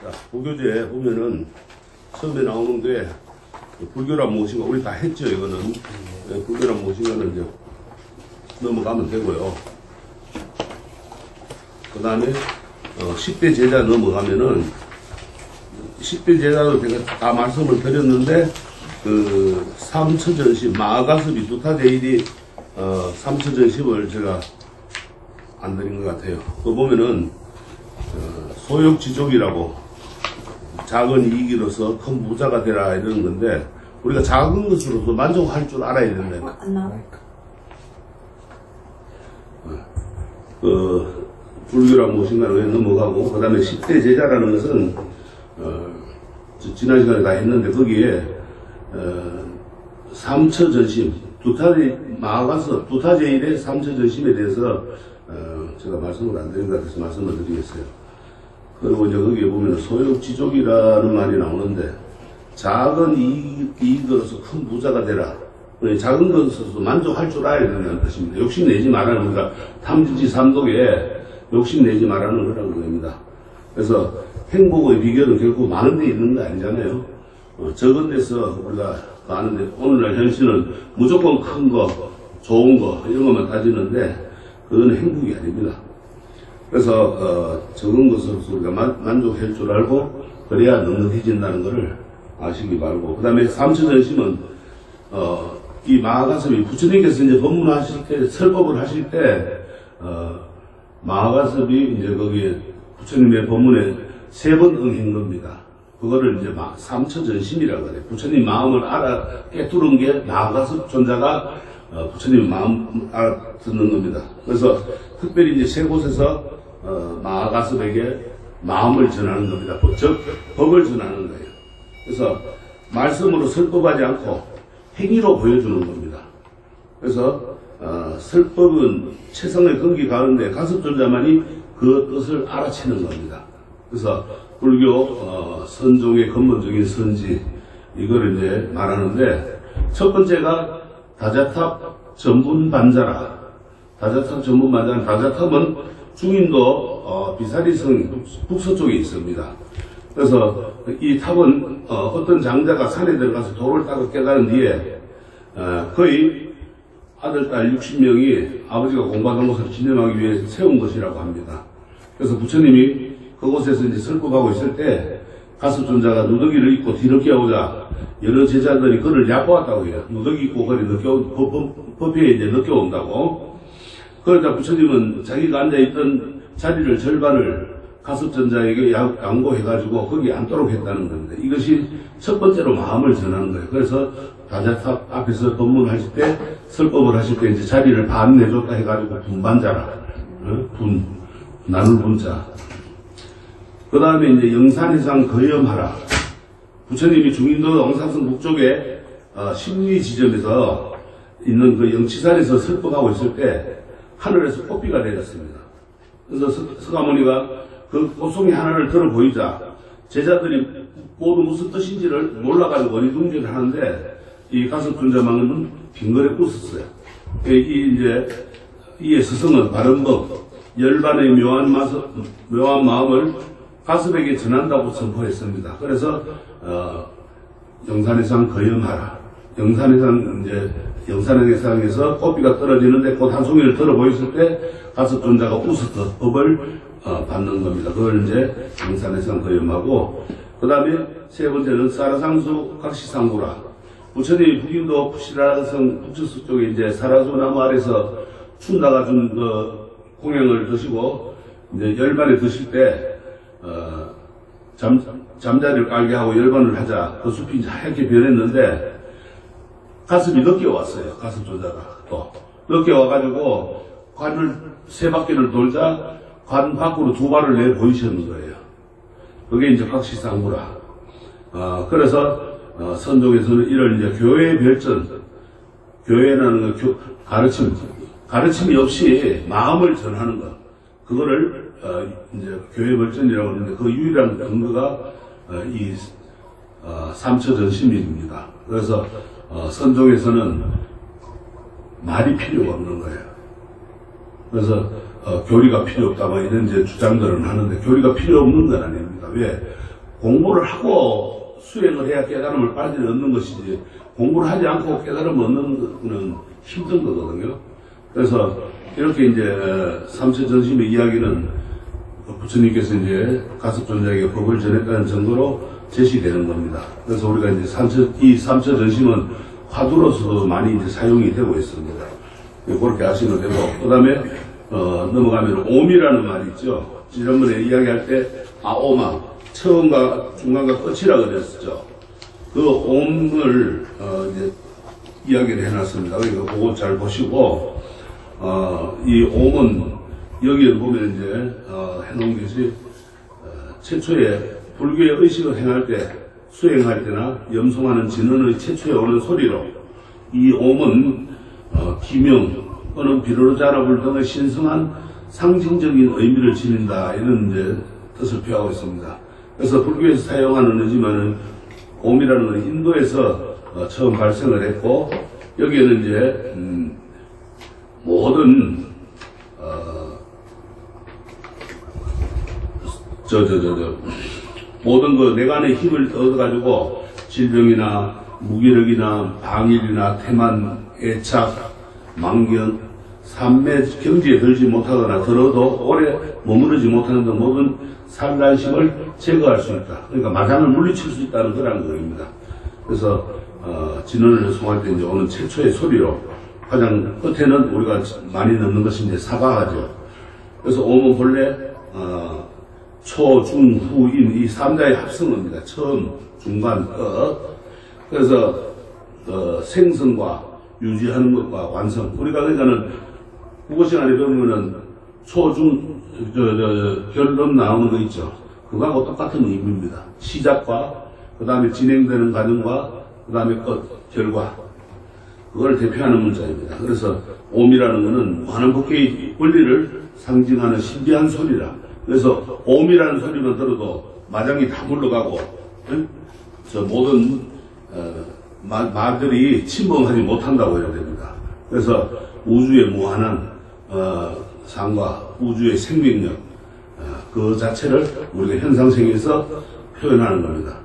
자, 불교제 보면은 처음에 나오는 게 불교란 무엇인가 우리 다 했죠. 이거는 불교란 무엇인가는 이제 넘어가면 되고요. 그 다음에 10대 제자 넘어가면은 10대 제자도 제가 다 말씀을 드렸는데 그 삼처전심 마가섭이 두타제일이 삼처전심을 제가 안 드린 것 같아요. 그 보면은 소욕지족이라고 작은 이익으로서 큰 부자가 되라 이러는 건데 우리가 작은 것으로도 만족할 줄 알아야 된다. 안 나와. 불교란 무엇인가를 넘어가고 그 다음에 10대 제자라는 것은 지난 시간에 다 했는데 거기에 삼처전심 마가서 두타제일의 삼처전심에 대해서 제가 말씀을 안 드린 것 같아서 말씀을 드리겠어요. 그리고 이제 거기에 보면 소욕지족이라는 말이 나오는데 작은 이익으로서 큰 부자가 되라. 작은 것으로서 만족할 줄 알아야 된다는 뜻입니다. 욕심내지 말라는 거가 탐진치 삼독에 욕심내지 말라는 거라는 겁니다. 그래서 행복의 비결은 결국 많은 데 있는 거 아니잖아요. 적은 데서 우리가 아는데 오늘날 현실은 무조건 큰 거, 좋은 거 이런 것만 따지는데 그건 행복이 아닙니다. 그래서 적은 것으로서 우리가 만족할 줄 알고 그래야 넉넉해진다는 것을 아시기 바라고 그 다음에 삼처전심은 이 마가섭이 부처님께서 이제 법문하실 때 설법을 하실 때 마가섭이 이제 거기에 부처님의 법문에 3번 응한 겁니다. 그거를 이제 삼처전심이라고 해요. 부처님 마음을 깨뚫은 게 마가섭 존자가 부처님 마음 알아듣는 겁니다. 그래서 특별히 이제 3곳에서 마가섭에게 마음을 전하는 겁니다. 즉 법을 전하는 거예요. 그래서 말씀으로 설법하지 않고 행위로 보여주는 겁니다. 그래서 설법은 최상의根기 가운데 가섭존자만이 그 뜻을 알아채는 겁니다. 그래서 불교 선종의 근본적인 선지 이거를 이제 말하는데 첫 번째가 다자탑 전분반자라. 다자탑 전분반자는 다자탑은 중인도 비사리성 북서쪽에 있습니다. 그래서 이 탑은 어떤 장자가 산에 들어가서 돌을 닦아 깨달은 뒤에 거의 아들, 딸 60명이 아버지가 공부하던 것을 기념하기 위해 세운 것이라고 합니다. 그래서 부처님이 그곳에서 이제 설법하고 있을 때 가섭존자가 누더기를 입고 뒤늦게 오자 여러 제자들이 그를 얕보았다고 해요. 누더기 입고 그리 법회에 이제 늦게 온다고. 그러자 부처님은 자기가 앉아있던 자리를 절반을 가섭존자에게 양보해가지고 거기 앉도록 했다는 겁니다. 이것이 첫 번째로 마음을 전하는 거예요. 그래서 다자탑 앞에서 법문하실 때 설법을 하실 때 이제 자리를 반 내줬다 해가지고 분반자라. 나눌 분자. 그 다음에 이제 영산해상 거염하라. 부처님이 중인도 영산성 북쪽에 심리 지점에서 있는 그 영치산에서 설법하고 있을 때 하늘에서 꽃비가 내렸습니다. 그래서 서가모니가 그 꽃송이 하나를 들어 보이자 제자들이 모두 무슨 뜻인지를 몰라가지고 어리둥절을 하는데 이 가섭존자만은 빙그레 웃었어요. 이에 스승은 바른법, 열반의 묘한 마음을 가섭에게 전한다고 선포했습니다. 그래서 영산해상 거염하라. 영산해상에서 꽃비가 떨어지는데 꽃 한 송이를 들어 보였을 때 가섭존자가 웃어서 법을 받는 겁니다. 그걸 이제 영산해상 거염하고 그 다음에 세 번째는 사라상수 각시상구라. 부처님이 북인도 시라성 북측수 쪽에 이제 사라수 나무 아래서 춘다가 준 그 공양을 드시고 이제 열반에 드실 때 잠자리를 깔게 하고 열반을 하자 그 숲이 이제 하얗게 변했는데 가섭이 늦게 왔어요. 가섭존자가 또 늦게 와가지고 관을 3바퀴를 돌자 관 밖으로 2발을 내 보이셨는 거예요. 그게 이제 각시상구라. 그래서 선종에서는 이를 이제 교회 별전, 교회라는 거 가르침이 없이 마음을 전하는 것, 그거를 이제 교회 별전이라고 하는데 그 유일한 근거가 이 삼처전심입니다. 그래서 선종에서는 말이 필요가 없는 거예요. 그래서 교리가 필요 없다 뭐 이런 이제 주장들은 하는데 교리가 필요 없는 건 아닙니다. 왜? 공부를 하고 수행을 해야 깨달음을 빨리 얻는 것이지, 공부를 하지 않고 깨달음을 얻는 것은 힘든 거거든요. 그래서 이렇게 이제 삼처전심의 이야기는 부처님께서 이제 가섭존자에게 법을 전했다는 정도로 제시되는 겁니다. 그래서 우리가 이제 이 삼처전심은 화두로서도 많이 이제 사용이 되고 있습니다. 그렇게 하시면 되고, 그 다음에 넘어가면 옴이라는 말이 있죠. 지난번에 이야기할 때 오마, 처음과 중간과 끝이라 그랬었죠. 그 옴을 이제 이야기를 해놨습니다. 그러니까 그거 잘 보시고, 이 옴은 여기에 보면 이제 해놓은 것이 최초에 불교의 의식을 행할 때, 수행할 때나 염송하는 진언의 최초에 오는 소리로, 이 옴은 기명 또는 비로자라불 등의 신성한 상징적인 의미를 지닌다, 이런 이제 뜻을 표하고 있습니다. 그래서 불교에서 사용하는 의지만은 옴이라는 건 인도에서 처음 발생을 했고, 여기에는 이제 모든 모든 그 내간의 힘을 얻어가지고 질병이나 무기력이나 방일이나 태만, 애착, 망견, 삼매 경지에 들지 못하거나 들어도 오래 머무르지 못하는 등 모든 산란심을 제거할 수 있다. 그러니까 마장을 물리칠 수 있다는 그런 거입니다. 그래서 진언을 송할 때 이제 오는 최초의 소리로, 가장 끝에는 우리가 많이 넣는 것이 이제 사바하죠. 그래서 옴은 본래 초, 중, 후, 인, 이 3자의 합성어입니다. 처음, 중간, 끝. 그래서 생성과 유지하는 것과 완성. 우리가 그러니까는 국어 시간에 배우면은 초, 중, 결론 나오는 거 있죠. 그거하고 똑같은 의미입니다. 시작과, 그 다음에 진행되는 과정과, 그 다음에 끝, 결과. 그걸 대표하는 문자입니다. 그래서 옴이라는 것은 많은 법계의 원리를 상징하는 신비한 소리라. 그래서 옴이라는 소리만 들어도 마장이 다 물러가고, 저 모든 말들이 침범하지 못한다고 해야 됩니다. 그래서 우주의 무한한 상과 우주의 생명력, 그 자체를 우리가 현상세계에서 표현하는 겁니다.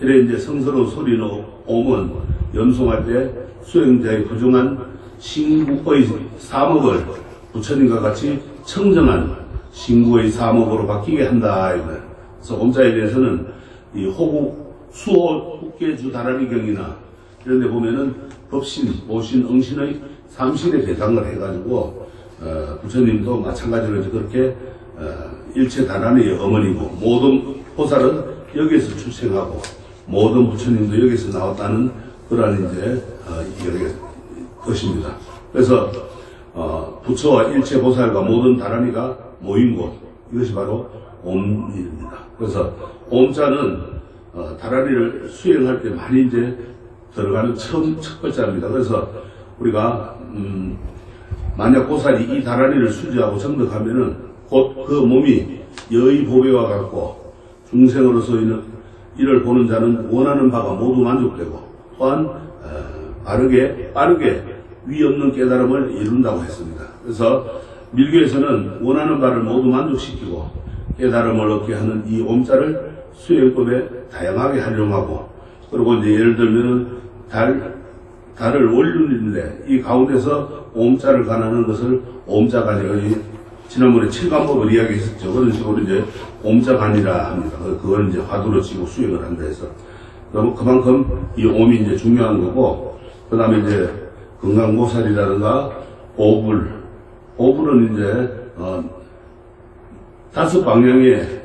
이래 이제 성스러운 소리는 옴은 염송할 때 수행자의 부정한 신구의 사목을 부처님과 같이 청정한 신구의 사목으로 바뀌게 한다. 그래서 옴자에 대해서는 이 호국 수호 국계주 다라리경이나 이런 데 보면은 법신, 모신, 응신의 삼신에 배당을 해가지고 부처님도 마찬가지로 그렇게 일체 다라리의 어머니고, 모든 보살은 여기에서 출생하고 모든 부처님도 여기서 나왔다는 그런 이제 것입니다. 그래서 부처와 일체 보살과 모든 다라리가 모인 곳, 이것이 바로 옴입니다. 그래서 옴자는 다라리를 수행할 때 많이 이제 들어가는 첫 글자입니다. 그래서 우리가 만약 보살이 이 다라리를 수지하고 정득하면은 곧 그 몸이 여의 보배와 같고, 중생으로서 이를 보는 자는 원하는 바가 모두 만족되고, 또한 빠르게 위 없는 깨달음을 이룬다고 했습니다. 그래서 밀교에서는 원하는 바를 모두 만족시키고 깨달음을 얻게 하는 이 옴자를 수행법에 다양하게 활용하고, 그리고 이제 예를 들면은 달을 원륜인데 이 가운데서 옴자를 관하는 것을 옴자간이라고, 지난번에 칠간법을 이야기했었죠. 그런 식으로 이제 옴자간이라 합니다. 그걸 이제 화두로 치고 수행을 한다 해서. 그럼 그만큼 이 옴이 이제 중요한 거고, 그 다음에 이제 건강보살이라든가 오불은 이제 다섯 방향의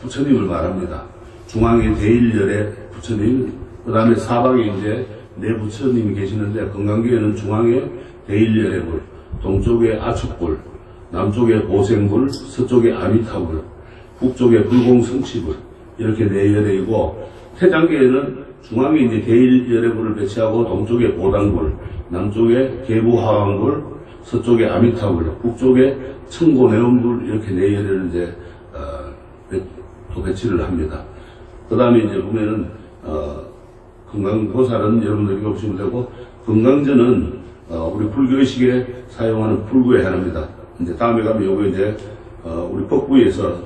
부처님을 말합니다. 중앙에 대일열의 부처님, 그 다음에 사방에 이제 네 부처님이 계시는데, 건강교에는 중앙에 대일열의 불, 동쪽에 아축불, 남쪽에 오생불, 서쪽에 아미타불, 북쪽에 불공성치불, 이렇게 네 열애이고, 태장계에는 중앙에 이제 대일열의 불을 배치하고 동쪽에 오당불, 남쪽에 계부하왕불, 서쪽에 아미타불, 북쪽에 청고내원불, 이렇게 네 열애를 이제 또 배치를 합니다. 그 다음에 이제 보면은 건강보살은 여러분들 읽어보시면 되고, 건강전은 우리 불교의식에 사용하는 불구의 하나입니다. 이제 다음에 가면 요거 이제 우리 법부에서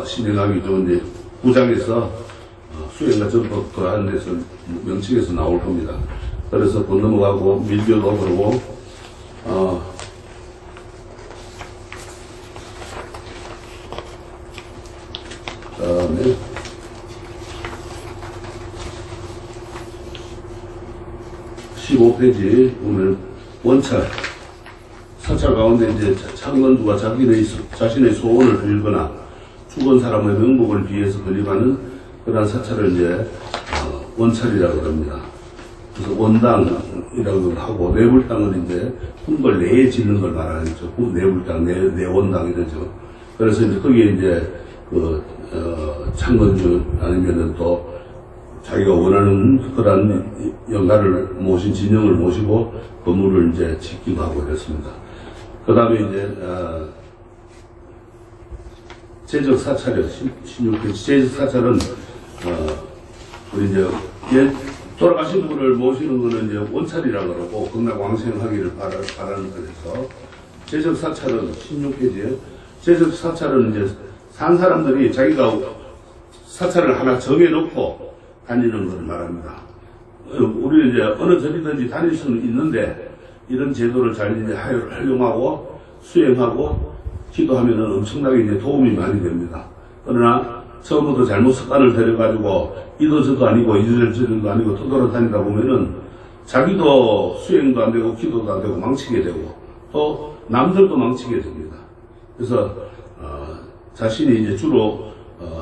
신행하기 좋은 이제 9장에서 수행과 전법도 하는 데서 명칭에서 나올 겁니다. 그래서 곧 넘어가고 밀교도 그러고 그다음에 15페이지 보면 원찰 사찰 가운데 이제 창건주가 자신의 소원을 빌거나 죽은 사람의 명복을 비해서 건립하는 그러한 사찰을 이제 원찰이라고 합니다. 그래서 원당이라고 하고 내불당은 이제 궁궐 내에 짓는 걸 말하죠. 내불당, 내원당 이러죠. 그래서 이제 거기에 이제 창건주 아니면은 또 자기가 원하는 그런 영가를 모신 진영을 모시고 건물을 이제 짓기도 하고 이랬습니다. 그 다음에 이제 제적 사찰이요. 16페이지 제적 사찰은 우리 이제 돌아가신 분을 모시는 거는 이제 원찰이라고 그러고 극락왕생하기를 바라는 거에서 제적 사찰은 16페이지에 제적 사찰은 이제 산 사람들이 자기가 사찰을 하나 정해놓고 다니는 것을 말합니다. 우리 이제 어느 절이든지 다닐 수는 있는데 이런 제도를 잘 이제 활용하고 수행하고 기도하면은 엄청나게 이제 도움이 많이 됩니다. 그러나 처음부터 잘못 습관을 들여가지고 이도저도 아니고 이저저도 아니고 떠돌아다니다 보면은 자기도 수행도 안 되고 기도도 안 되고 망치게 되고 또 남들도 망치게 됩니다. 그래서 자신이 이제 주로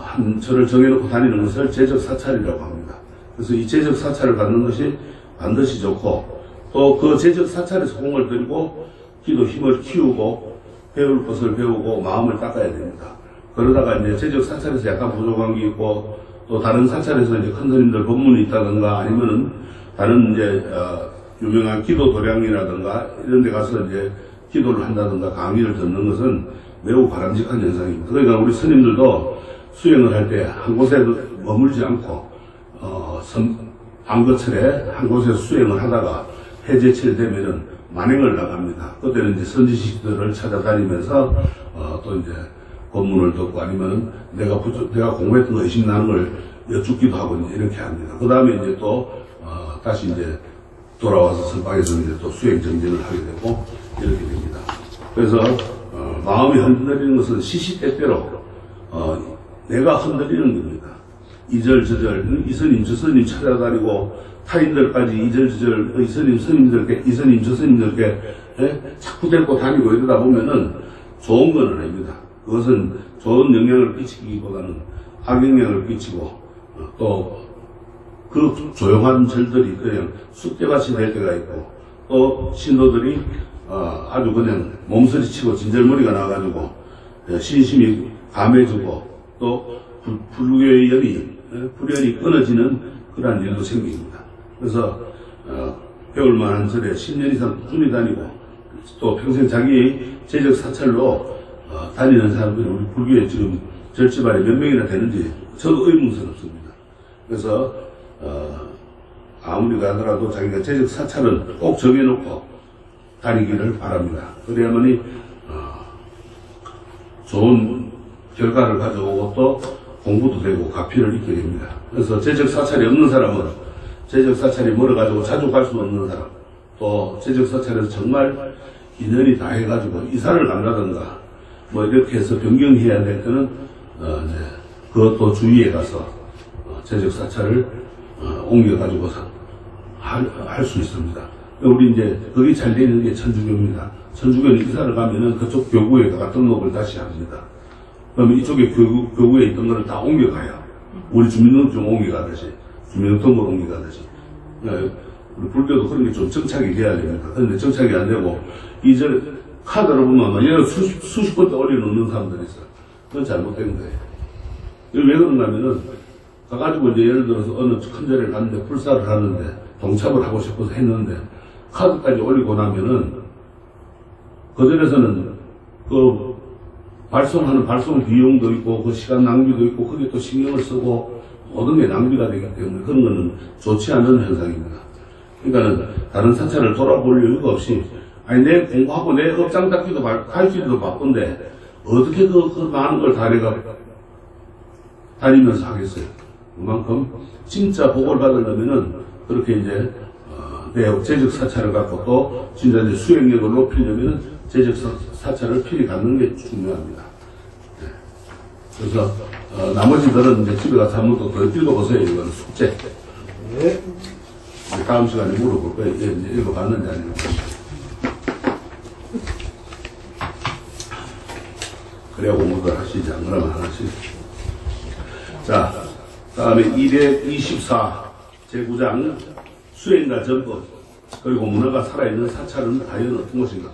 한 절을 정해놓고 다니는 것을 제적 사찰이라고 합니다. 그래서 이 제적 사찰을 갖는 것이 반드시 좋고 또 그 제적 사찰에서 공을 들이고 기도 힘을 키우고 배울 것을 배우고 마음을 닦아야 됩니다. 그러다가 이제 제적 사찰에서 약간 부족한 게 있고 또 다른 사찰에서 이제 큰 스님들 법문이 있다든가 아니면은 다른 이제 유명한 기도 도량이라든가 이런 데 가서 이제 기도를 한다든가 강의를 듣는 것은 매우 바람직한 현상입니다. 그러니까 우리 스님들도 수행을 할 때 한 곳에 머물지 않고 안거철에 한 곳에서 수행을 하다가 해제철 되면은 만행을 나갑니다. 그때는 이제 선지식들을 찾아다니면서 또 이제 법문을 듣고 아니면은 내가 공부했던 거 의심나는 걸 여쭙기도 하고 이제 이렇게 합니다. 그 다음에 이제 또 다시 이제 돌아와서 선방에서 이제 또 수행 정진을 하게 되고 이렇게 됩니다. 그래서 마음이 흔들리는 것은 시시때때로 내가 흔들리는 겁니다. 이절 저절 이 스님 저 스님 찾아다니고 타인들까지 이절 저절 이 스님 스님들께 이 스님 저 스님들께 자꾸 데리고 다니고 이러다 보면은 좋은 건 아닙니다. 그것은 좋은 영향을 끼치기보다는 악영향을 끼치고 또 그 조용한 절들이 그냥 쑥대밭이 될 때가 있고 또 신도들이 아주 그냥 몸서리치고 진절머리가 나가지고 신심이 감해지고 또 불교의 불연이 끊어지는 그러한 일도 생깁니다. 그래서 배울만한 절에 10년 이상 꾸준히 다니고 또 평생 자기 제적 사찰로 다니는 사람들이 우리 불교에 지금 절집안에 몇 명이나 되는지 저도 의문스럽습니다. 그래서 아무리 가더라도 자기가 제적 사찰은 꼭 정해놓고 다니기를 바랍니다. 그래야만이 좋은 결과를 가져오고 또 공부도 되고 가피를 잊게 됩니다. 그래서 제적 사찰이 없는 사람은 제적 사찰이 멀어가지고 자주 갈 수 없는 사람 또 제적 사찰에서 정말 인연이 다 해가지고 이사를 간다든가 뭐 이렇게 해서 변경해야 될 때는 그것도 주위에 가서 제적 사찰을 옮겨가지고서 할 수 있습니다. 우리 이제 거기 잘 되는 게 천주교입니다. 천주교는 이사를 가면은 그쪽 교구에다가 등록을 다시 합니다. 그러면 이쪽에 교구에 있던 거를 다 옮겨가요. 우리 주민등록증 옮겨가듯이 주민등록을 옮겨가듯이. 우리 불교도 그런 게 좀 정착이 돼야 됩니다. 그런데 정착이 안 되고 이제 카드로 보면 얘를 수십 번째 올려놓는 사람들이 있어요. 그건 잘못된 거예요. 왜 그런가 하면은 가가지고 이제 예를 들어서 어느 큰 절에 갔는데 불사를 하는데 동참을 하고 싶어서 했는데 카드까지 올리고 나면은 그 절에서는 그 발송하는 발송 비용도 있고 그 시간 낭비도 있고 거기에 또 신경을 쓰고 모든 게 낭비가 되기 때문에 그런 거는 좋지 않은 현상입니다. 그러니까는 다른 사찰을 돌아볼 여유가 없이 아니 내 공부하고 내 업장 닦기도 가르치기도 바쁜데 어떻게 그 많은 걸 다 내가 다니면서 하겠어요. 그만큼 진짜 복을 받으려면은 그렇게 이제 배우 재적 사찰을 갖고 또 진짜 이제 수행력을 높이려면은 재적 사찰을 필히 갖는 게 중요합니다. 네. 그래서 나머지들은 이제 집에 가서 한번 더 읽어보세요. 이건 숙제. 네. 다음 시간에 물어볼 거예요. 이제 읽어봤는지 아닌지. 그래야 공부를 하시지 안 그러면 하나씩. 자, 다음에 224 제9장 수행과 전법 그리고 문화가 살아있는 사찰은 과연 어떤 것인가.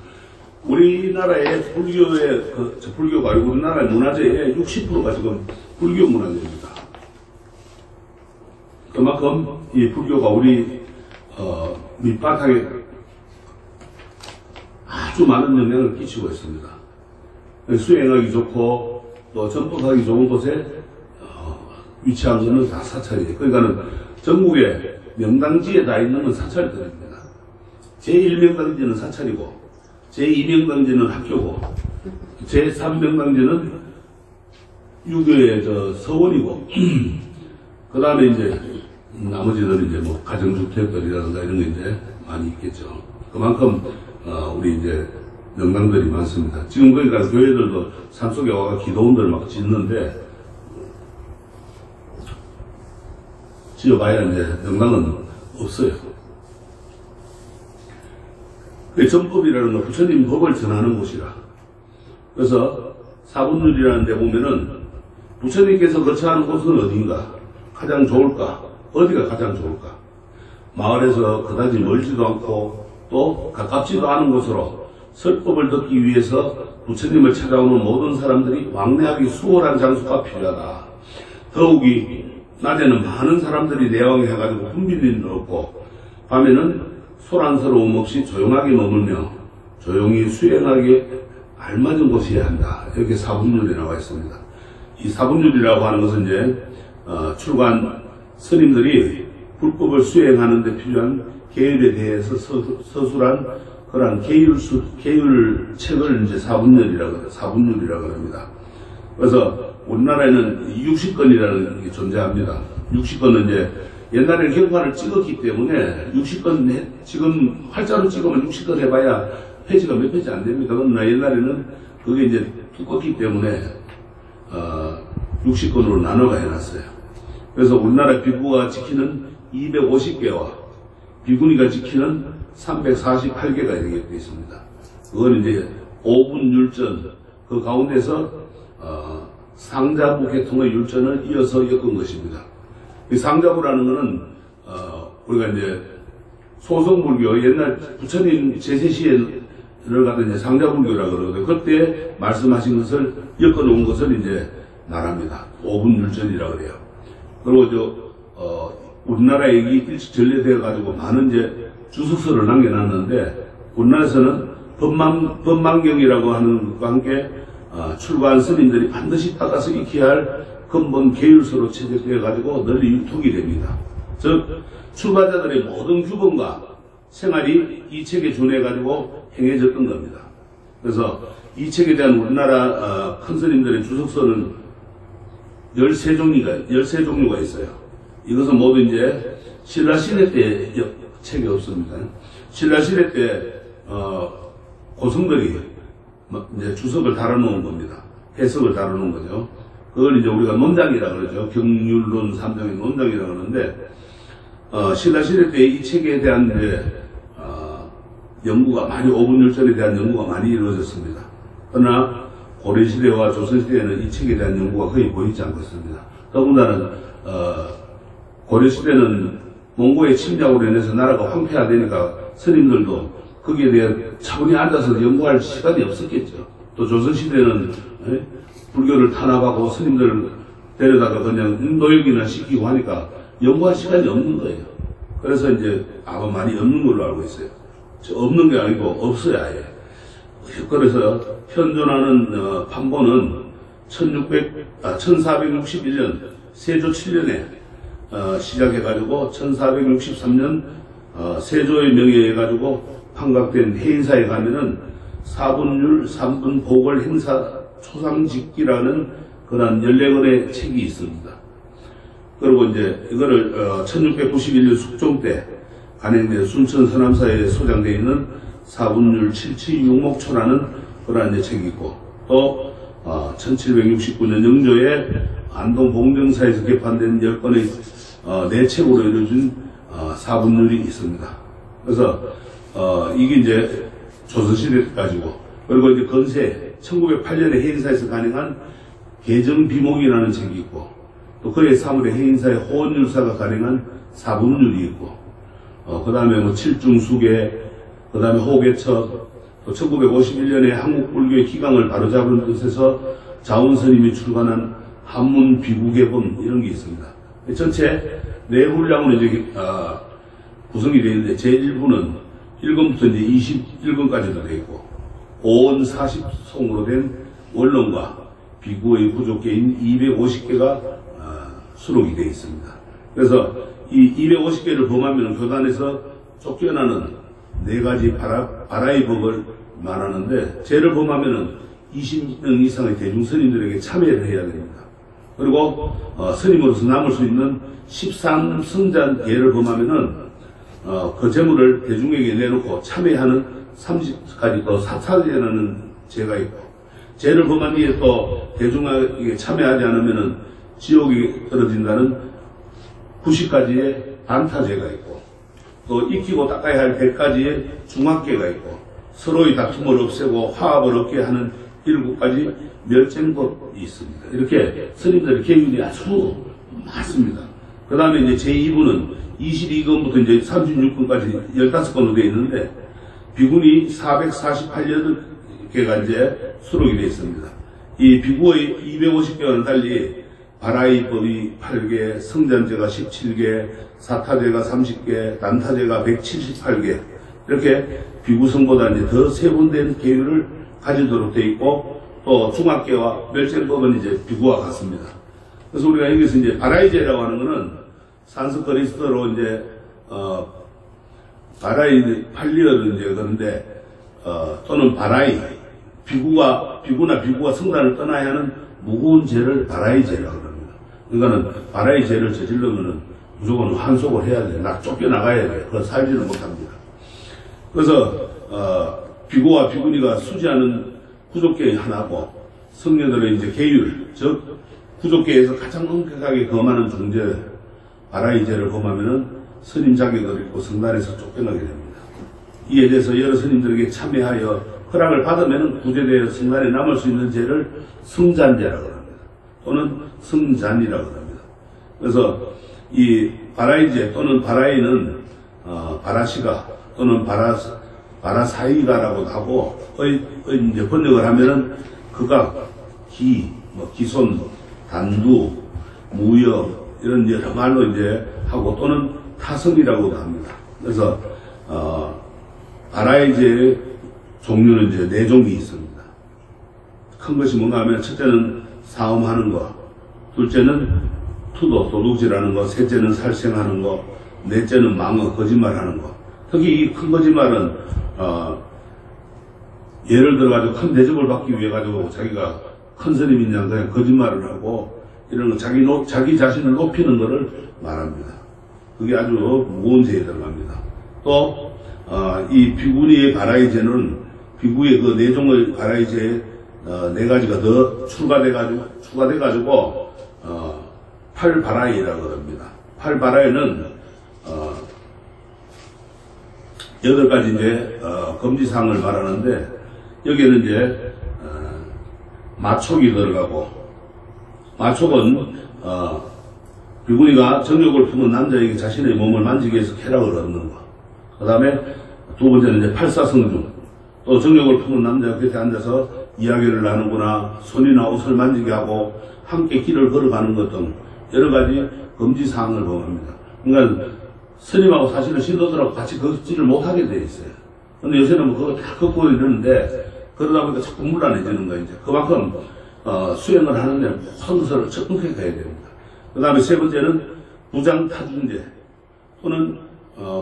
우리나라의 불교의 불교가 아니고 우리나라의 문화재의 60%가 지금 불교 문화재입니다. 그만큼 이 불교가 우리 밑바탕에 아주 많은 영향을 끼치고 있습니다. 수행하기 좋고 또 전법하기 좋은 곳에 위치한 것은 다 사찰이에요. 그러니까는 전국에 명당지에 다 있는 건 사찰들입니다. 제1명당지는 사찰이고 제2명당지는 학교고 제3명당지는 유교의 서원이고 그 다음에 이제 나머지는 이제 뭐 가정주택들이라든가 이런 게 이제 많이 있겠죠. 그만큼 우리 이제 명당들이 많습니다. 지금 그러니까 교회들도 산속에 와가 기도원들 막 짓는데 지어봐야 이제 명당은 없어요. 전법이라는 건 부처님 법을 전하는 곳이라. 그래서 사분율이라는 데 보면은 부처님께서 거처하는 곳은 어딘가? 가장 좋을까? 어디가 가장 좋을까? 마을에서 그다지 멀지도 않고 또 가깝지도 않은 곳으로 설법을 듣기 위해서 부처님을 찾아오는 모든 사람들이 왕래하기 수월한 장소가 필요하다. 더욱이 낮에는 많은 사람들이 내왕해가지고 분비는 없고 밤에는 소란스러움 없이 조용하게 머물며 조용히 수행하기에 알맞은 곳이어야 한다. 이렇게 사분율에 나와 있습니다. 이 사분율이라고 하는 것은 이제 출간 스님들이 불법을 수행하는 데 필요한 계율에 대해서 서술한 그런 계율책을 이제 사분율이라고 합니다. 그래서 우리나라에는 60건이라는 게 존재합니다. 60건은 이제 옛날에는 경판을 찍었기 때문에 60건 지금 활자로 찍으면 60건 해봐야 페이지가 몇 페이지 안 됩니다. 그러나 옛날에는 그게 이제 두껍기 때문에 60건으로 나눠가 해놨어요. 그래서 우리나라 비구가 지키는 250개와 비구니가 지키는 348개가 이렇게 되어 있습니다. 그건 이제 5분 율전 그 가운데서 상자부 계통의 율전을 이어서 엮은 것입니다. 이 상자부라는 것은 우리가 이제 소성불교 옛날 부처님 제세시에를 갖다 이제 상자불교라고 그러거든요. 그때 말씀하신 것을 엮어놓은 것을 이제 말합니다. 5분 율전이라고 그래요. 그리고 우리나라에 일찍 전래되어 가지고 많은 이제 주석서를 남겨놨는데 우리나라에서는 법망경이라고 하는 것과 함께 출가한 스님들이 반드시 받아서 익혀야 할 근본 계율서로 채택되어 가지고 널리 유통이 됩니다. 즉 출가자들의 모든 규범과 생활이 이 책에 준해 가지고 행해졌던 겁니다. 그래서 이 책에 대한 우리나라 큰 스님들의 주석서는 13종류가 있어요. 이것은 모두 이제 신라시대 때 책이 없습니다. 신라시대 때 고승들이 이제 주석을 달아놓은 겁니다. 해석을 달아놓은 거죠. 그걸 이제 우리가 논장이라고 그러죠. 경률론 3종의 논장이라고 하는데 신라시대 때 이 책에 대한 이제 연구가 많이 5분 율전에 대한 연구가 많이 이루어졌습니다. 그러나 고려시대와 조선시대에는 이 책에 대한 연구가 거의 보이지 않고 있습니다. 더군다나 고려시대는 몽고의 침략으로 인해서 나라가 황폐화되니까 스님들도 거기에 대해 차분히 앉아서 연구할 시간이 없었겠죠. 또 조선시대는 불교를 탄압하고 스님들을 데려다가 그냥 노역이나 시키고 하니까 연구할 시간이 없는 거예요. 그래서 이제 아마 많이 없는 걸로 알고 있어요. 없는 게 아니고 없어요, 아예. 그래서 현존하는 판본은 1461년 세조 7년에 시작해가지고 1463년 세조의 명예에 가지고 판각된 해인사에 가면은 4분율 3분 보궐 행사 초상집기라는 그런 14권의 책이 있습니다. 그리고 이제 이거를 1691년 숙종 때 간행된 순천 서남사에 소장되어 있는 사분율 칠치육목초라는 그런 이제 책이 있고, 또 1769년 영조에 안동 봉정사에서 개판된 10권의 네 책으로 이루어진 사분율이 있습니다. 그래서 이게 이제 조선시대까지고, 그리고 이제 건세 1908년에 해인사에서 간행한 개정비목이라는 책이 있고, 또 그의 사물의 해인사의 호언율사가 간행한 사분율이 있고, 그 다음에 뭐 칠중수계, 그 다음에 호계첩, 또 1951년에 한국불교의 기강을 바로잡은 뜻에서 자원스님이 출간한 한문비구개본 이런 게 있습니다. 전체 네 분량으로 이제 구성이 되어 있는데, 제1부는 1권부터 이제 21권까지도 되어 있고, 5원 40송으로 된 원론과 비구의 부족계인 250개가 수록이 되어 있습니다. 그래서 이 250개를 범하면 교단에서 쫓겨나는 네 가지 바라의 법을 말하는데, 죄를 범하면 20명 이상의 대중스님들에게 참여를 해야 됩니다. 그리고 스님으로서 남을 수 있는 13성잔 예를 범하면은 그 재물을 대중에게 내놓고 참여하는 30가지 또 사타제라는 죄가 있고, 죄를 범한 뒤에 또 대중에게 참여하지 않으면은 지옥에 떨어진다는 90가지의 단타죄가 있고, 또 익히고 닦아야 할 100가지의 중학계가 있고, 서로의 다툼을 없애고 화합을 얻게 하는 7가지 멸쟁법이 있습니다. 이렇게 스님들의 계율이 아주 많습니다. 그 다음에 이제 제2부는 22권부터 이제 36권까지 15권으로 되어 있는데, 비군이 448개가 이제 수록이 되어 있습니다. 이 비구의 250개와는 달리 바라이법이 8개, 성잔제가 17개, 사타제가 30개, 단타제가 178개, 이렇게 비구성보다 이제 더 세분된 계율을 가지도록 되어 있고, 또 중학계와 멸쟁법은 이제 비구와 같습니다. 그래서 우리가 여기서 이제 바라이제라고 하는 것은 산스 그리스도로 이제 바라이 팔리어를 이제 그런데 또는 바라이 비구나 비구가 성단을 떠나야 하는 무거운 죄를 바라이제라고 합니다. 그러니까는 바라이제를 저지르면은 무조건 환속을 해야 돼. 쫓겨나가야 돼. 그걸 살지를 못합니다. 그래서 비구와 비구니가 수지하는 구족계의 하나고, 성녀들의 이제 계율, 즉 구족계에서 가장 엄격하게 검하는 중죄 바라이제를 범하면은 스님 자격을 잃고 성단에서 쫓겨나게 됩니다. 이에 대해서 여러 스님들에게 참여하여 허락을 받으면 구제되어 성단에 남을 수 있는 죄를 성잔제라고 합니다. 또는 성잔이라고 합니다. 그래서 이 바라이제 또는 바라이는 바라시가 또는 바라사이가라고도 하고, 이제 번역을 하면은 극악, 기손, 단두, 무역 이런 여러 말로 이제 하고, 또는 타성이라고도 합니다. 그래서 바라이제의 종류는 이제 4종이 있습니다. 큰 것이 뭔가 하면, 첫째는 사음하는 거, 둘째는 투도, 도둑질하는 거, 셋째는 살생하는 거, 넷째는 망어, 거짓말하는 거. 특히 이 큰 거짓말은 예를 들어가지고 큰 대접을 받기 위해 가지고 자기가 큰 스님인 양 그냥 거짓말을 하고, 이런 거 자기 자신을 높이는 것을 말합니다. 그게 아주 무거운 죄에 들어갑니다. 또 이 비구니의 바라이제는 비구의 그 4종의 바라이제에 4가지가 더 추가돼가지고 8바라이라고 합니다. 8바라이는 8가지 이제 금지사항을 말하는데, 여기에는 이제 마촉이 들어가고, 마촉은 비구니가 정욕을 품은 남자에게 자신의 몸을 만지기 위해서 쾌락을 얻는 거. 그 다음에 두 번째는 이제 팔사성중, 또 정욕을 품은 남자가 곁에 앉아서 이야기를 나누거나 손이나 옷을 만지게 하고 함께 길을 걸어가는 것 등 여러 가지 금지사항을 범합니다. 그러니까 스님하고 사실은 신도들하고 같이 걷지를 못하게 돼 있어요. 근데 요새는 뭐 그거 다 걷고 이러는데, 그러다 보니까 자꾸 문란해지는 거예요. 이제 그만큼 수행을 하는데 모든 것을 적극하게 가야 됩니다. 그 다음에 세 번째는 부장타중제 또는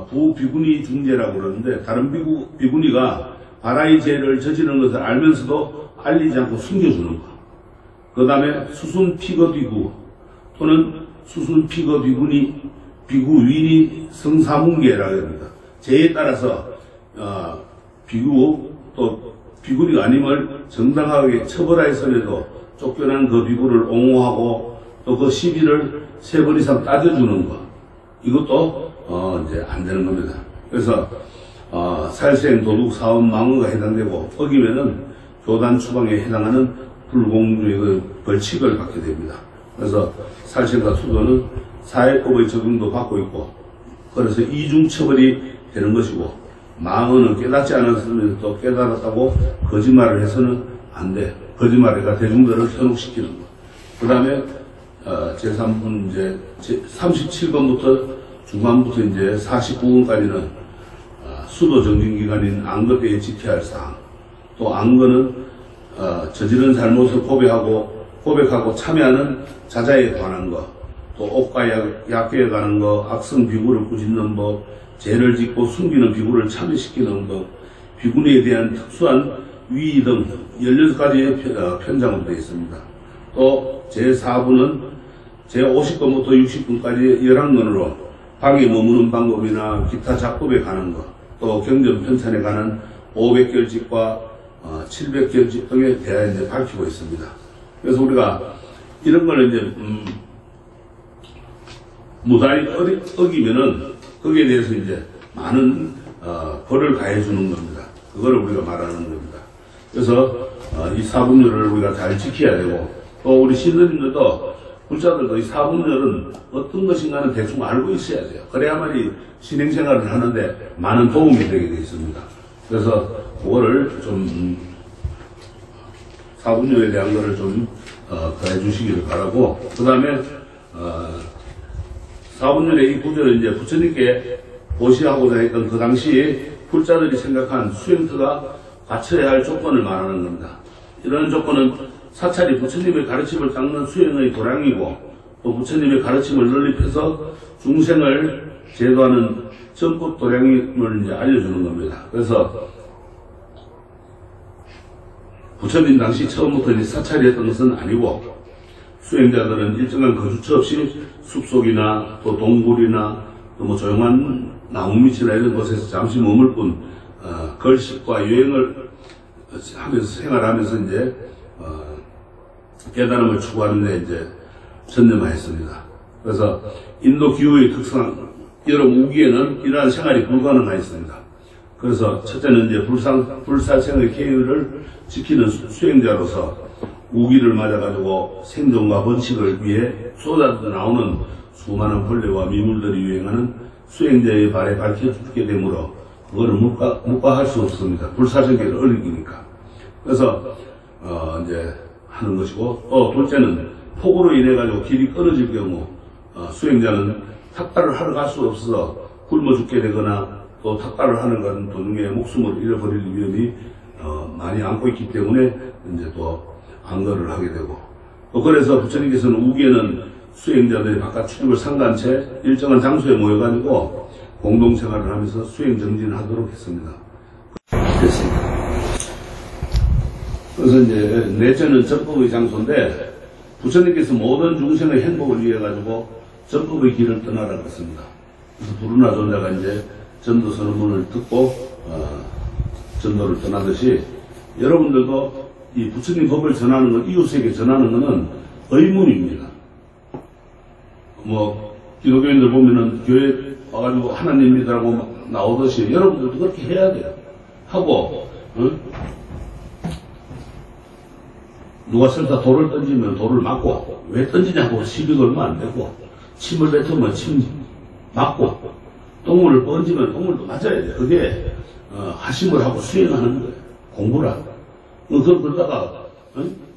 부비구니 중제라고 그러는데, 다른 비구니가 바라이제를 저지르는 것을 알면서도 알리지 않고 숨겨주는 것. 그 다음에 수순피거비구 또는 수술 피거 비구위리 성사문계라고 합니다. 제에 따라서 비구 또 비구리가 아님을 정당하게 처벌하였음에도 쫓겨난 그 비구를 옹호하고 또 그 시비를 3번 이상 따져주는 것, 이것도 이제 안 되는 겁니다. 그래서 살생, 도둑, 사원, 망언가 해당되고 어기면은 교단 추방에 해당하는 불공주의 그 벌칙을 받게 됩니다. 그래서 살생과 투도는 사회법의 적용도 받고 있고, 그래서 이중 처벌이 되는 것이고, 망언은 깨닫지 않았으면서 깨달았다고 거짓말을 해서는 안 돼. 거짓말해가 대중들을 현혹시키는 것. 그 다음에 제3분 이제 37번부터 중반부터 이제 49번까지는 수도 정진기관인 안거 때에 지켜야 할 사항. 또 안거는 저지른 잘못을 고백하고 참여하는 자자에 관한 것. 또 옥과 약계에 관한 것, 악성 비구를 꾸짖는 법, 죄를 짓고 숨기는 비구를 참여시키는 것, 비구니에 대한 특수한 위의 등 16가지의 편장으로 되어 있습니다. 또 제4부는 제50번부터 60번까지 11건으로 방에 머무는 방법이나 기타 작법에 관한 것, 또 경전 편찬에 관한 500결집과 700결집 등에 대하여 이제 밝히고 있습니다. 그래서 우리가 이런 걸 이제 무사히 어기면은 거기에 대해서 이제 많은 벌을 가해주는 겁니다. 그거를 우리가 말하는 겁니다. 그래서 이 사분율을 우리가 잘 지켜야 되고, 또 우리 신도님들도 불자들도 이 사분율은 어떤 것인가는 대충 알고 있어야 돼요. 그래야만 이 신행생활을 하는데 많은 도움이 되게 되어 있습니다. 그래서 그거를 좀 사분율에 대한 거를 좀 더해 주시기를 바라고, 그 다음에 사분율의 이 구절을 이제 부처님께 보시하고자 했던 그 당시 불자들이 생각한 수행터가 갖춰야 할 조건을 말하는 겁니다. 이런 조건은 사찰이 부처님의 가르침을 닦는 수행의 도량이고, 또 부처님의 가르침을 넓혀서 중생을 제도하는 전법 도량임을 이제 알려주는 겁니다. 그래서 부처님 당시 처음부터 이제 사찰이 했던 것은 아니고, 수행자들은 일정한 거주처 없이 숲속이나 또 동굴이나 또 뭐 조용한 나무밑이나 이런 곳에서 잠시 머물 뿐 걸식과 여행을 하면서 생활하면서 이제 깨달음을 추구하는데 이제 전념하였습니다. 그래서 인도 기후의 특성, 여러 우기에는 이러한 생활이 불가능하였습니다. 그래서 첫째는 이제 불살생의 계율을 지키는 수행자로서 우기를 맞아가지고 생존과 번식을 위해 쏟아져 나오는 수많은 벌레와 미물들이 유행하는 수행자의 발에 밝혀주게 되므로 그거를 묵과할 수 없습니다. 불사생계를 어리기니까. 그래서 이제 하는 것이고, 또 둘째는 폭우로 인해 가지고 길이 끊어질 경우 수행자는 탁달을 하러 갈 수 없어서 굶어 죽게 되거나, 또 탁달을 하는 건 도중에 목숨을 잃어버릴 위험이 많이 안고 있기 때문에 이제 또 안거를 하게 되고, 또 그래서 부처님께서는 우기에는 수행자들이 바깥 출입을 삼가한 채 일정한 장소에 모여가지고 공동생활을 하면서 수행 정진하도록 했습니다. 됐습니다. 그래서 이제 넷째는 전법의 장소인데, 부처님께서 모든 중생의 행복을 위해 가지고 전법의 길을 떠나라고 했습니다. 그래서 부르나 존자가 이제 전도 선언문을 듣고 전도를 떠나듯이, 여러분들도 이 부처님 법을 전하는 것, 이웃에게 전하는 것은 의문입니다. 뭐 기독교인들 보면은 교회 와가지고 하나님 믿으라고 나오듯이 여러분들도 그렇게 해야 돼요. 하고 누가 설사 돌을 던지면 돌을 맞고, 왜 던지냐고 시비 걸면 안 되고, 침을 뱉으면 침 맞고, 똥물을 던지면 똥물도 맞아야 돼요. 그게 하심을 하고 수행하는 거예요. 공부라. 그러다가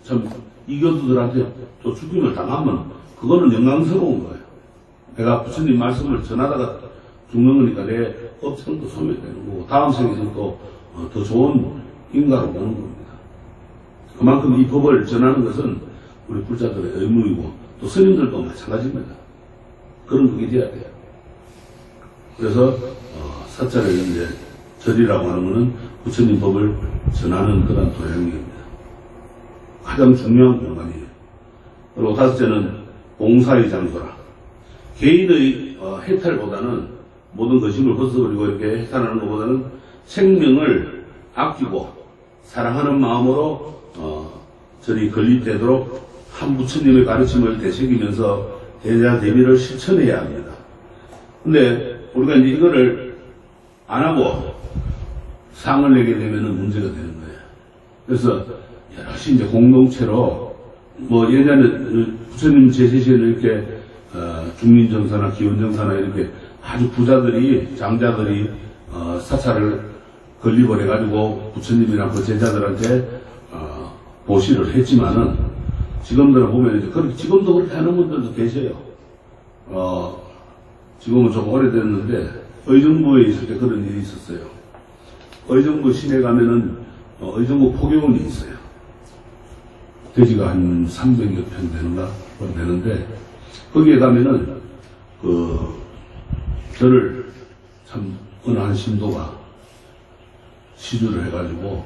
참 이교도들한테 또 죽임을 당하면 그거는 영광스러운 거예요. 내가 부처님 말씀을 전하다가 죽는 거니까 내 업성도 소멸되는 거고, 다음 생에서는 또 더 좋은 인가로 오는 겁니다. 그만큼 이 법을 전하는 것은 우리 불자들의 의무이고, 또 스님들도 마찬가지입니다. 그런 그게 돼야 돼요. 그래서 사찰을 이제 절이라고 하는 것은 부처님 법을 전하는 그런 도량입니다. 가장 중요한 공간이에요. 그리고 다섯째는 봉사의 장소라. 개인의 해탈보다는 모든 거심을 벗어버리고 이렇게 해탈하는 것보다는 생명을 아끼고 사랑하는 마음으로 절이 건립되도록 한 부처님의 가르침을 되새기면서 대자 대비를 실천해야 합니다. 근데 우리가 이제 이거를 안 하고 상을 내게 되면은 문제가 되는 거예요. 그래서 여럿이 이제 공동체로 뭐 예전에 부처님 제시시에는 이렇게 중림정사나 기원정사나 이렇게 아주 부자들이 장자들이 사찰을 건립을 해가지고 부처님이나 그 제자들한테 보시를 했지만은 지금들은 보면 이제 그렇게 지금도 그렇게 하는 분들도 계셔요. 지금은 좀 오래됐는데 의정부에 있을 때 그런 일이 있었어요. 의정부 시내 가면은 의정부 포교원이 있어요. 대지가 한 300여 평 되는가 되는데 거기에 가면은 저를 참 어느 한 신도가 시주를 해가지고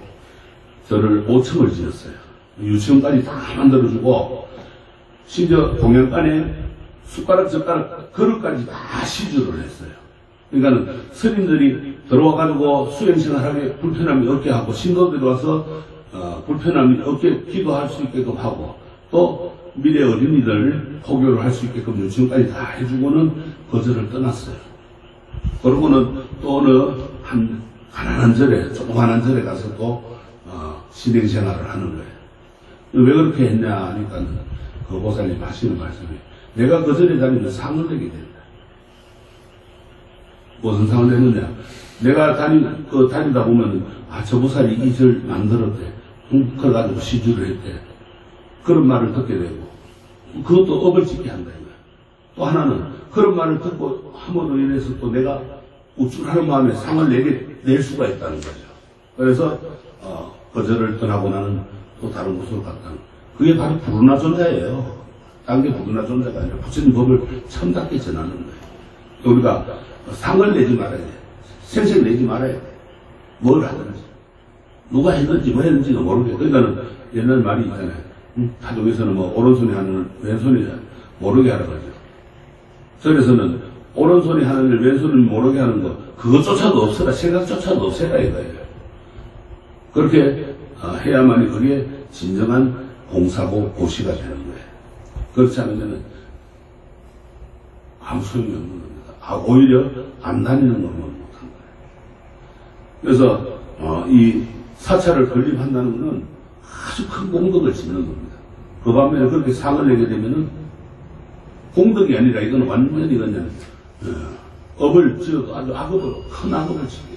저를 5층을 지었어요. 유치원까지 다 만들어주고 심지어 동양간에 숟가락 젓가락 그릇까지 다 시주를 했어요. 그러니까는 스님들이 들어와가지고 수행생활하기 불편함이 없게 하고 신도들이 와서 불편함이 없게 기도할 수 있게끔 하고 또 미래 어린이들 포교를 할 수 있게끔 유치원까지 다 해주고는 거절을 떠났어요. 그러고는 또 어느 한 가난한 절에 조그만한 절에 가서 또 신행생활을 하는 거예요. 왜 그렇게 했냐 하니까 그 보살님 하시는 말씀이 내가 그 절에 다니면 상을 내게 된다. 무슨 상을 내느냐? 내가 다니다 보면 저 보살이 이 절 만들었대. 그래가지고 시주를 했대. 그런 말을 듣게 되고 그것도 업을 짓게 한다 이거야. 또 하나는 그런 말을 듣고 함으로 인해서 또 내가 우쭐하는 마음에 상을 낼 수가 있다는 거죠. 그래서 거절을 떠나고 나는 또 다른 곳으로 갔다는 그게 바로 부르나존자예요. 딴 게 부르나존자가 아니라 부처님 법을 참답게 전하는 거예요. 우리가 상을 내지 말아야 돼. 생색 내지 말아야 돼. 뭘 하든지. 누가 했는지 뭐 했는지도 모르게. 그러니까는 옛날 말이 있잖아요. 타종에서는 뭐 오른손이 하는 왼손이 모르게 하는 거죠. 절에서는 오른손이 하는 일 왼손이 모르게 하는 거 그것조차도 없어라. 생각조차도 없애라 이거예요. 그렇게 해야만이 그게 진정한 공사고 고시가 되는 거예요. 그렇지 않으면은 아무 소용이 없는 겁니다. 오히려 안 다니는 것만 못한 거예요. 그래서 이 사찰을 건립한다는 것은 아주 큰 공덕을 짓는 겁니다. 그 반면에 그렇게 상을 내게 되면은 공덕이 아니라 이건 완전히 그냥 업을 지어도 아주 악업으로 큰 악업을 지게.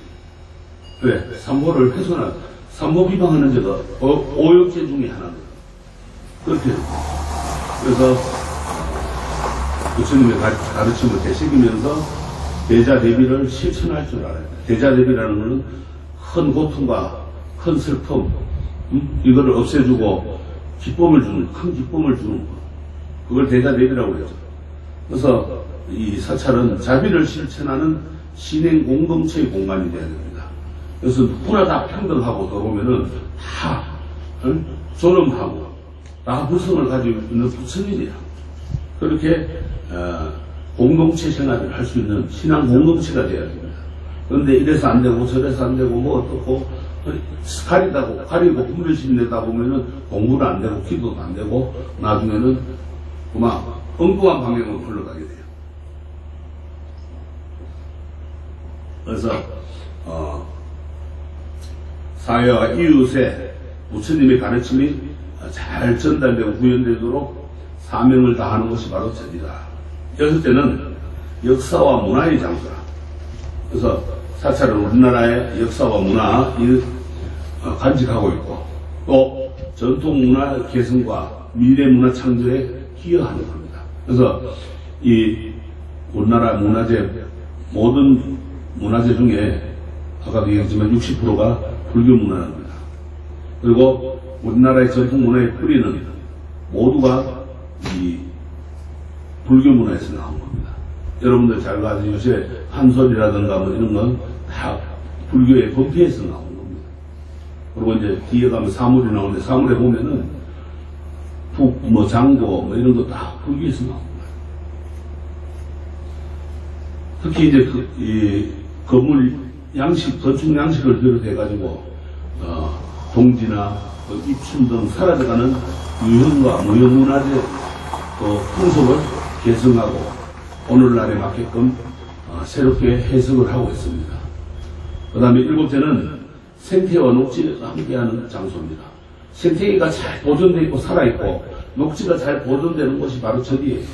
왜? 삼보를 훼손한 삼보 비방하는 죄가 오욕죄 중에 하나입니다. 그렇게 그래서 부처님의 가르침을 되새기면서 대자 대비를 실천할 줄 알아야 돼요. 대자 대비라는 것은 큰 고통과 큰 슬픔 이거를 없애주고 기쁨을 주는 큰 기쁨을 주는 것 그걸 대자 대비라고 그러죠. 그래서 이 사찰은 자비를 실천하는 신행 공동체의 공간이 되어야 됩니다. 그래서 누구나 다 평등하고 들어오면은 다 존엄하고 다 불성을 가지고 있는 부처님이야. 그렇게 공동체 생활을 할 수 있는 신앙 공동체가 되어야 됩니다. 그런데 이래서 안 되고 저래서 안 되고 뭐 어떻고 가리고 분별심 내다 보면은 공부도 안 되고 기도도 안 되고 나중에는 그만 엉뚱한 방향으로 흘러가게 돼요. 그래서 사회와 이웃에 부처님의 가르침이 잘 전달되고 구현되도록 사명을 다하는 것이 바로 절이다. 여섯째는 역사와 문화의 장소다. 그래서 사찰은 우리나라의 역사와 문화 간직하고 있고 또 전통 문화 개선과 미래 문화 창조에 기여하는 겁니다. 그래서 이 우리나라 문화재 모든 문화재 중에 아까도 얘기했지만 60%가 불교 문화입니다. 그리고 우리나라의 전통 문화의 뿌리는 모두가 이 불교 문화에서 나온 겁니다. 여러분들 잘 아시는 요새 한솔이라든가 뭐 이런 건 다 불교의 본피에서 나온 겁니다. 그리고 이제 뒤에 가면 사물이 나오는데 사물에 보면은 북, 뭐 장고, 뭐 이런 거 다 불교에서 나온 거예요. 특히 이제 이 건물 양식, 건축 양식을 비롯해가지고, 동지나 입춘 등 사라져가는 유형과 무형문화재 또 풍속을 개성하고 오늘날에 맞게끔 새롭게 해석을 하고 있습니다. 그 다음에 일곱째는 생태와 녹지가 함께하는 장소입니다. 생태계가 잘 보존되어 있고 살아있고 녹지가 잘 보존되는 곳이 바로 저기예요.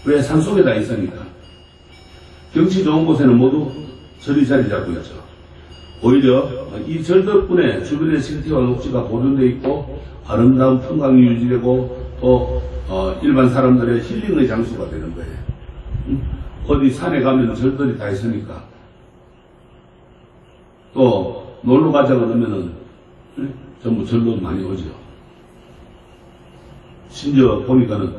왜? 산속에 다 있으니까. 경치 좋은 곳에는 모두 절이 자리 잡고 있죠. 오히려 이 절 덕분에 주변의 생태와 녹지가 보존되어 있고 아름다운 풍광이 유지되고 또 일반 사람들의 힐링의 장소가 되는 거예요. 어디 산에 가면 절들이 다 있으니까 또 놀러 가자 그러면은 전부 절로 많이 오죠. 심지어 보니까는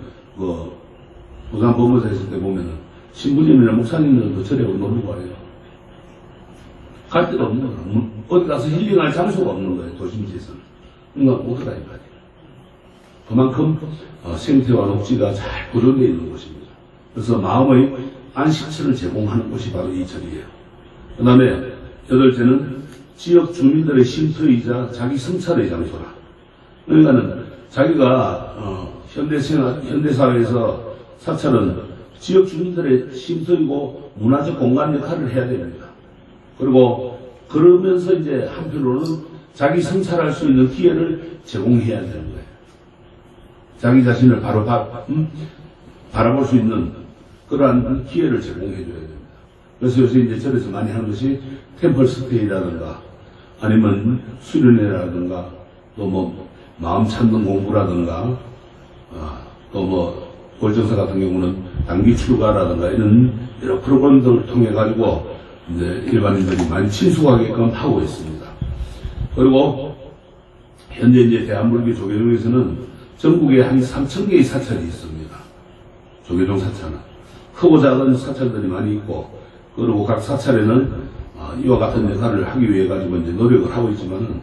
부산 법무사 있을 때 보면은 신부님이나 목사님들도 절에 놀러 가요. 갈 데가 없는 거예요. 어디 가서 힐링할 장소가 없는 거예요. 도심지에서는. 그러니까 못 가니까. 그만큼 생태와 녹지가 잘 보존되어 있는 곳입니다. 그래서 마음의 안식처를 제공하는 곳이 바로 이 절이에요. 그 다음에 여덟째는 지역 주민들의 쉼터이자 자기 성찰의 장소라. 그러니까는 자기가 현대사회에서 사찰은 지역 주민들의 쉼터이고 문화적 공간 역할을 해야 됩니다. 그리고 그러면서 이제 한편으로는 자기 성찰할 수 있는 기회를 제공해야 되는 거예요. 자기 자신을 바로 바라볼 수 있는 그러한 기회를 제공해 줘야 됩니다. 그래서 요새 이제 절에서 많이 하는 것이 템플 스테이라든가 아니면 수련회라든가 또 뭐 마음 찾는 공부라든가 또 골정사 같은 경우는 단기 출가라든가 이런 여러 프로그램들을 통해 가지고 이제 일반인들이 많이 친숙하게끔 하고 있습니다. 그리고 현재 이제 대한불교 조계종에서는 전국에 한 3,000개의 사찰이 있습니다. 조계종 사찰은 크고 작은 사찰들이 많이 있고 그리고 각 사찰에는 이와 같은 역할을 하기 위해 가지고 이제 노력을 하고 있지만은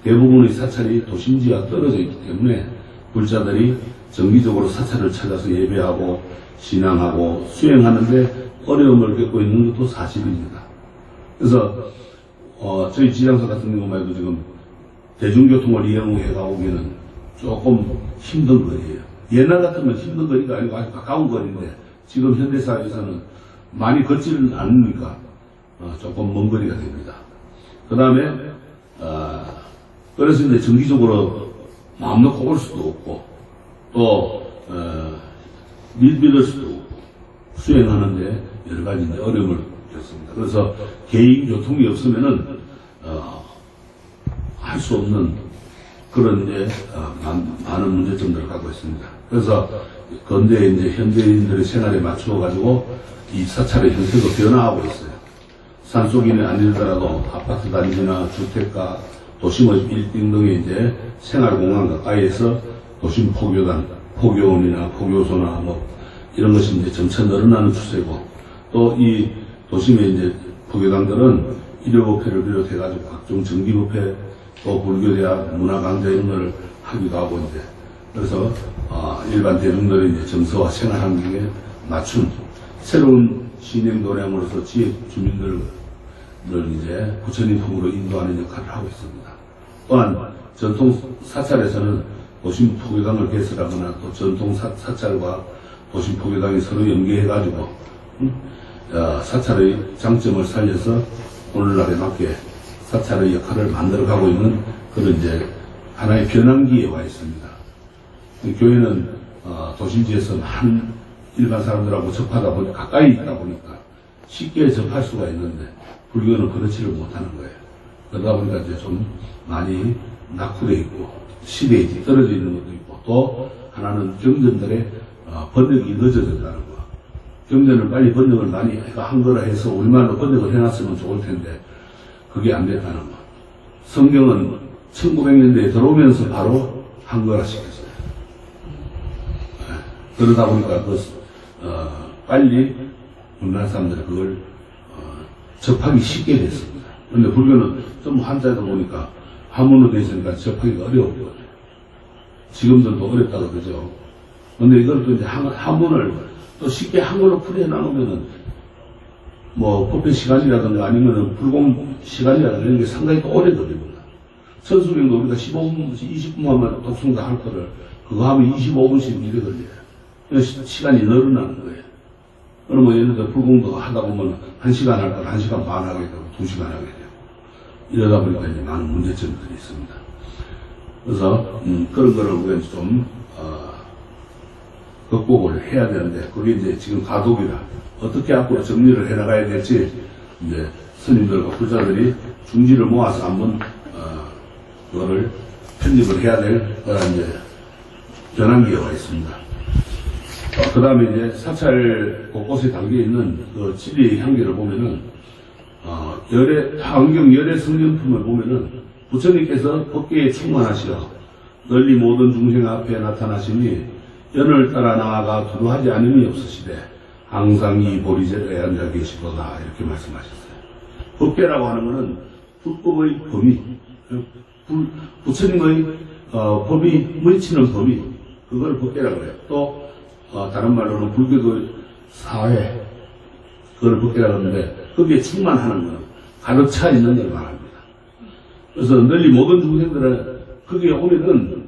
대부분의 사찰이 도심지와 떨어져 있기 때문에 불자들이 정기적으로 사찰을 찾아서 예배하고 신앙하고 수행하는데 어려움을 겪고 있는 것도 사실입니다. 그래서 저희 지장사 같은 경우만 해도 지금 대중교통을 이용해 가오기는 조금 힘든 거리예요. 옛날 같으면 힘든 거리가 아니고 아주 가까운 거리인데 지금 현대사회에서는 많이 걷지는 않으니까 조금 먼 거리가 됩니다. 그 다음에 그래서 이제 정기적으로 마음 놓고 올 수도 없고 또 믿을 수도 없고 수행하는데 여러 가지 이제 어려움을 겪습니다. 그래서 개인교통이 없으면은 할 수 없는 그런 이제 많은 문제점들을 갖고 있습니다. 그래서 근대 이제 현대인들의 생활에 맞추어 가지고 이 사찰의 형태도 변화하고 있어요. 산속인이 아니더라도 아파트 단지나 주택가, 도심의 빌딩 등의 이제 생활공간 가까이에서 도심 포교단, 포교원이나 포교소나 뭐 이런 것이 이제 점차 늘어나는 추세고 또 이 도심의 이제 포교단들은 일요법회를 비롯해가지고 각종 정기법회 또 불교대학 문화강좌 이런 걸 하기도 하고 이제 그래서 일반 대중들의 이제 정서와 생활 환경에 맞춘 새로운 신행 도량으로서 지역 주민들을 이제 부처님 품으로 인도하는 역할을 하고 있습니다. 또한 전통 사찰에서는 도심 포교당을 개설하거나 또 전통 사찰과 도심 포교당이 서로 연계해가지고 사찰의 장점을 살려서 오늘날에 맞게 사찰의 역할을 만들어가고 있는 그런 이제 하나의 변환기에 와 있습니다. 교회는 도심지에서 한 일반 사람들하고 접하다 보니 가까이 있다 보니까 쉽게 접할 수가 있는데 불교는 그렇지를 못하는 거예요. 그러다 보니까 이제 좀 많이 낙후되어 있고 시대에 떨어져 있는 것도 있고 또 하나는 경전들의 번역이 늦어졌다는 거. 경전을 빨리 번역을 많이 한거라 해서 우리말로 번역을 해놨으면 좋을 텐데 그게 안 됐다는 거. 성경은 1900년대에 들어오면서 바로 한거라 시켰어요. 그러다 보니까 빨리 우리나라 사람들이 그걸 접하기 쉽게 됐습니다. 그런데 불교는 좀 한자다 보니까 한문으로 되어 있으니까 접하기가 어려웠거든요. 지금들도 어렵다고 그러죠. 근데 이걸 또 이제 한문을 또 쉽게 한글로 풀이해 나누면은 뭐 법회 시간이라든가 아니면은 불공 시간이라든가 이런 게 상당히 또 오래 걸립니다. 천수경도 우리가 15분, 20분 하면 독송 다 할 거를 그거 하면 25분씩 이래 걸려요. 시간이 늘어나는 거예요. 그러면 예를 들어 불공도 하다 보면 1시간 할 걸 1시간 반 하게 되고 2시간 하게 되고 이러다 보니까 이제 많은 문제점들이 있습니다. 그래서 그런 거를 우리가 좀 극복을 해야 되는데 그게 이제 지금 가독이라 어떻게 앞으로 정리를 해나가야 될지 이제 스님들과 불자들이 중지를 모아서 한번 그거를 편집을 해야 될 그런 이제 전환기가 있습니다. 그 다음에 이제 사찰 곳곳에 담겨 있는 그 진리의 향기를 보면은 환경 열애 성경품을 보면은 부처님께서 법계에 충만하시어 널리 모든 중생 앞에 나타나시니 연을 따라 나아가 두루하지 않음이 없으시되 항상 이 보리제에 앉아 계시도다 이렇게 말씀하셨어요. 법계라고 하는 것은 불법의 범위, 부처님의 법이 미치는 범위, 그걸 법계라고 해요. 또 다른 말로는 불교의 사회, 그걸 법계라고 하는데 거기에 충만하는 것, 가득 차 있는 걸 말합니다. 그래서 널리 모든 중생들은 거기에 오면은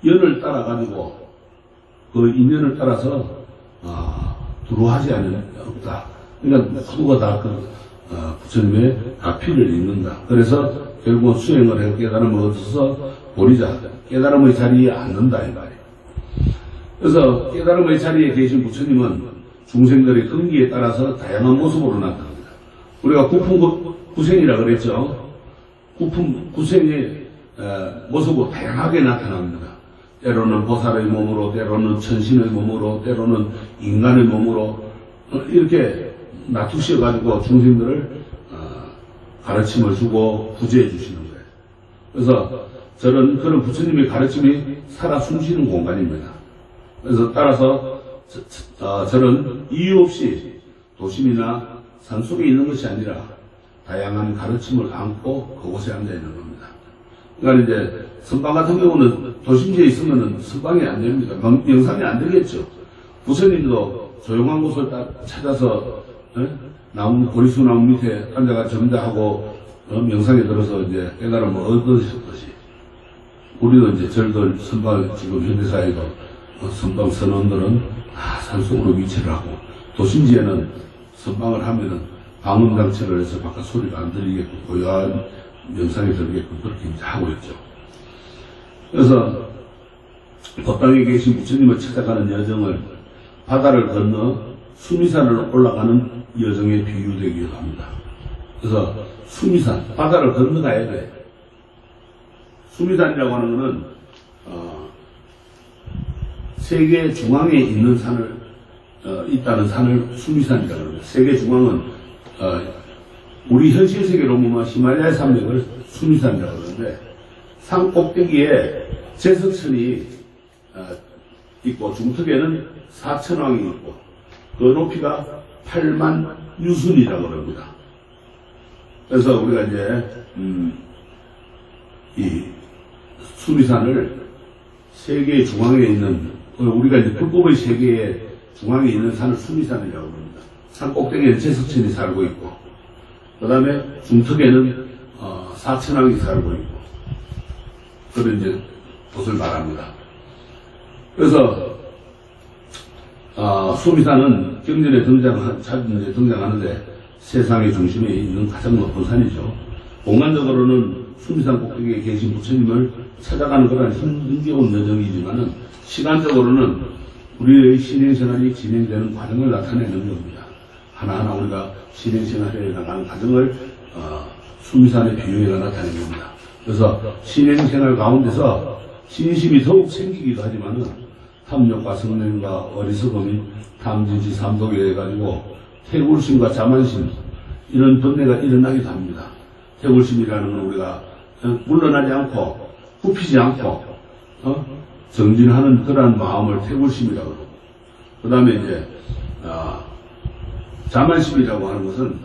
연을 따라 가지고 그 인연을 따라서 두루하지 않는 없다. 그러니까 모두가 다 부처님의 가피를 입는다. 그래서 결국은 수행을 해서 깨달음을 얻어서 보리자 깨달음의 자리에 앉는다 이 말이에요. 그래서 깨달음의 자리에 계신 부처님은 중생들의 근기에 따라서 다양한 모습으로 나타납니다. 우리가 구품구생이라 그랬죠. 구생의 모습으로 다양하게 나타납니다. 때로는 보살의 몸으로, 때로는 천신의 몸으로, 때로는 인간의 몸으로 이렇게 나투셔가지고 중생들을 가르침을 주고 구제해 주시는 거예요. 그래서 그런 부처님의 가르침이 살아 숨쉬는 공간입니다. 그래서 따라서 저는 이유 없이 도심이나 산속에 있는 것이 아니라 다양한 가르침을 안고 그곳에 앉아 있는 겁니다. 그러니까 이제 선방 같은 경우는 도심지에 있으면 선방이 안 됩니다. 명상이 안 되겠죠. 부처님도 조용한 곳을 찾아서 고리수 나무 밑에 앉아가 점자하고 명상에 들어서 이제 깨달음을 얻으셨듯이 우리도 이제 절들 선방 지금 현대사회도 선방 선원들은 산속으로 위치를 하고 도심지에는 선방을 하면은 방음장치를 해서 바깥 소리가 안 들리게끔 고요한 명상에 들게끔 그렇게 이제 하고 있죠. 그래서 법당에 계신 부처님을 찾아가는 여정을 바다를 건너 수미산을 올라가는 여정에 비유되기도 합니다. 그래서 수미산, 바다를 건너가야 돼. 수미산이라고 하는 것은 세계 중앙에 있는 산을 있다는 산을 수미산이라고 합니다. 세계 중앙은 우리 현실 세계로 보면 히말라야 산맥을 수미산이라고 하는데 산 꼭대기에 제석천이 있고 중턱에는 사천왕이 있고 그 높이가 8만 유순이라고 합니다. 그래서 우리가 이제 이 수미산을 세계의 중앙에 있는 우리가 이제 불법의 세계의 중앙에 있는 산을 수미산이라고 합니다. 산 꼭대기에는 제석천이 살고 있고 그 다음에 중턱에는 사천왕이 살고 있고 그런 이제 곳을 말합니다. 그래서 수미산은 경전에 등장하는데 세상의 중심에 있는 가장 높은 산이죠. 공간적으로는 수미산 꼭대기에 계신 부처님을 찾아가는 그런 힘겨운 여정이지만은 시간적으로는 우리의 신행생활이 진행되는 과정을 나타내는 겁니다. 하나하나 우리가 신행생활에 나가는 과정을 수미산의 비유가 나타내는 겁니다. 그래서 신행생활 가운데서 신심이 더욱 생기기도 하지만은 탐욕과 성냄과 어리석음이 탐진치 삼독에 해가지고 태굴심과 자만심 이런 번뇌가 일어나기도 합니다. 태굴심이라는 건 우리가 물러나지 않고 굽히지 않고 정진하는 그러한 마음을 태굴심이라고 그러고 그 다음에 이제 자만심이라고 하는 것은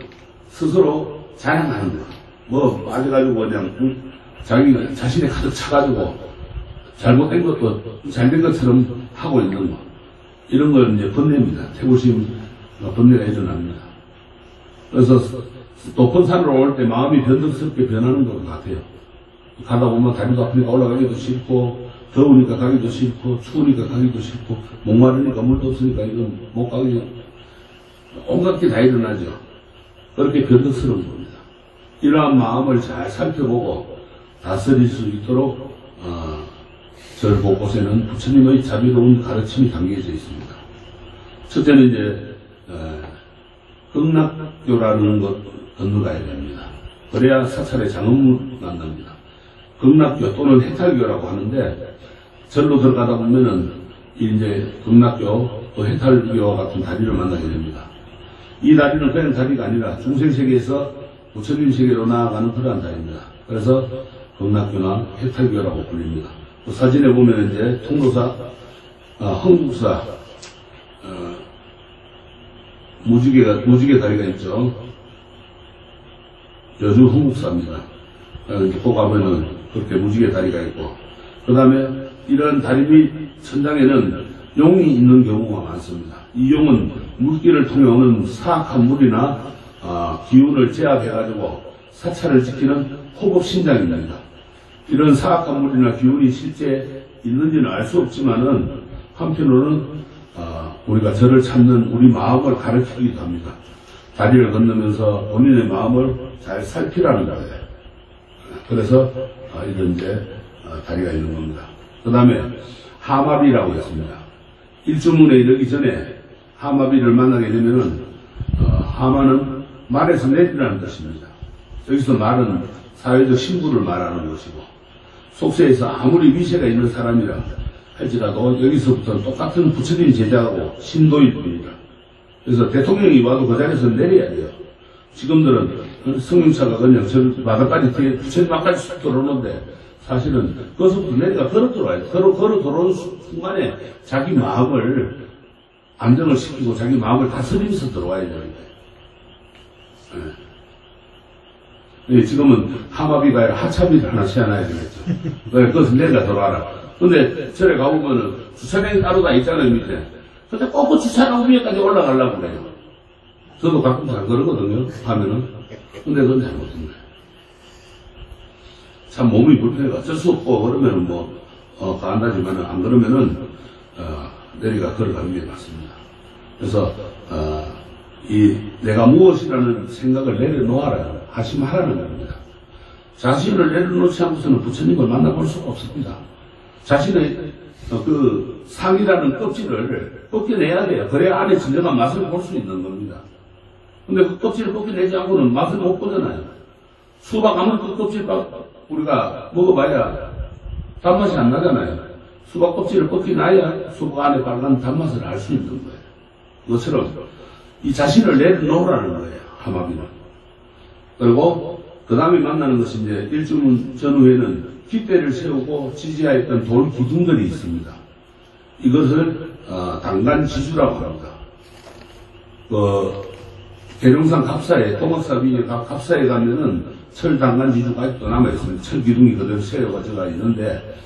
스스로 자랑하는 것. 뭐 빠져가지고 그냥 자신이 가득 차가지고 잘못된 것도 잘된 것처럼 하고 있는 것. 이런 걸 이제 번뇌입니다. 태굴심 번뇌가 일어납니다. 그래서 높은 산으로 올 때 마음이 변덕스럽게 변하는 것 같아요. 가다 보면 다리도 아프니까 올라가기도 싫고, 더우니까 가기도 싫고, 추우니까 가기도 싫고, 목마르니까 물도 없으니까 이건 못 가기, 온갖 게 다 일어나죠. 그렇게 변덕스러운 겁니다. 이러한 마음을 잘 살펴보고 다스릴 수 있도록 절 곳곳에는 부처님의 자비로운 가르침이 담겨져 있습니다. 첫째는 이제 극락교라는 것 건너가야 됩니다. 그래야 사찰의 장엄을 만납니다. 극락교 또는 해탈교라고 하는데 절로 들어가다 보면은 이제 극락교 또 해탈교와 같은 다리를 만나게 됩니다. 이 다리는 그냥 다리가 아니라 중생세계에서 부처님 세계로 나아가는 그러한 다리입니다. 그래서 극락교나 해탈교라고 불립니다. 또 사진에 보면 이제 통도사, 흥국사, 무지개 다리가 있죠. 여주 흥국사입니다. 이렇게 꼭 가면은 그렇게 무지개 다리가 있고, 그 다음에 이런 다리 밑 천장에는 용이 있는 경우가 많습니다. 이 용은 물길을 통해 오는 사악한 물이나 기운을 제압해가지고 사찰을 지키는 호법신장입니다. 이런 사악한 물이나 기운이 실제 있는지는 알 수 없지만은 한편으로는 우리가 절을 찾는 우리 마음을 가르치기도 합니다. 다리를 건너면서 본인의 마음을 잘 살피라는 거예요. 그래서 이런 이제 다리가 있는 겁니다. 그 다음에 하마비라고 있습니다. 일주문에 이르기 전에 하마비를 만나게 되면은 하마는 말에서 내리라는 뜻입니다. 여기서 말은 사회적 신분을 말하는 것이고, 속세에서 아무리 위세가 있는 사람이라 할지라도 여기서부터는 똑같은 부처님 제자하고 신도일 뿐이다. 그래서 대통령이 와도 그 자리에서 내려야 돼요. 지금들은 승용차가 그냥 저 마당까지 뒤에 부처님 앞까지 쑥 들어오는데, 사실은 거기서부터 내려가 걸어 들어와야 돼. 걸어 들어오는 순간에 자기 마음을 안정을 시키고 자기 마음을 다스리면서 들어와야 되는 거예요. 네. 지금은 하마비가 아니라 하차비를 하나 세워놔야 되겠죠. 그것은 내가 들어와라. 근데 절에 가보면은 주차장이 따로 다 있잖아요, 밑에. 근데 꼭 그 주차장 위에까지 올라가려고 그래요. 저도 가끔 잘 그러거든요, 하면은. 근데 그건 잘못된 거예요. 참 몸이 불편해가 어쩔 수 없고, 그러면은 간다지만은 안 그러면은, 내리가 걸어가는 게 맞습니다. 그래서, 내가 무엇이라는 생각을 내려놓아라, 하시 말하는 겁니다. 자신을 내려놓지 않고서는 부처님을 만나볼 수가 없습니다. 자신의 그 상이라는 껍질을 벗겨내야 돼요. 그래야 안에 진정한 맛을 볼 수 있는 겁니다. 근데 그 껍질을 벗겨내지 않고는 맛을 못 보잖아요. 수박 아무리 그 껍질 우리가 먹어봐야 단맛이 안 나잖아요. 수박 껍질을 벗겨놔야 수박 안에 빨간 단맛을 알 수 있는 거예요. 그것처럼 이 자신을 내려놓으라는 거예요, 하마비는. 그리고 그 다음에 만나는 것이 이제 일주문 전후에는 깃대를 세우고 지지하였던 돌 기둥들이 있습니다. 이것을 당간지주라고 합니다. 계룡산 갑사에, 동학사 위에 갑사에 가면은 철 당간지주가 아직도 남아있습니다. 철 기둥이 그대로 세워가지고 있는데,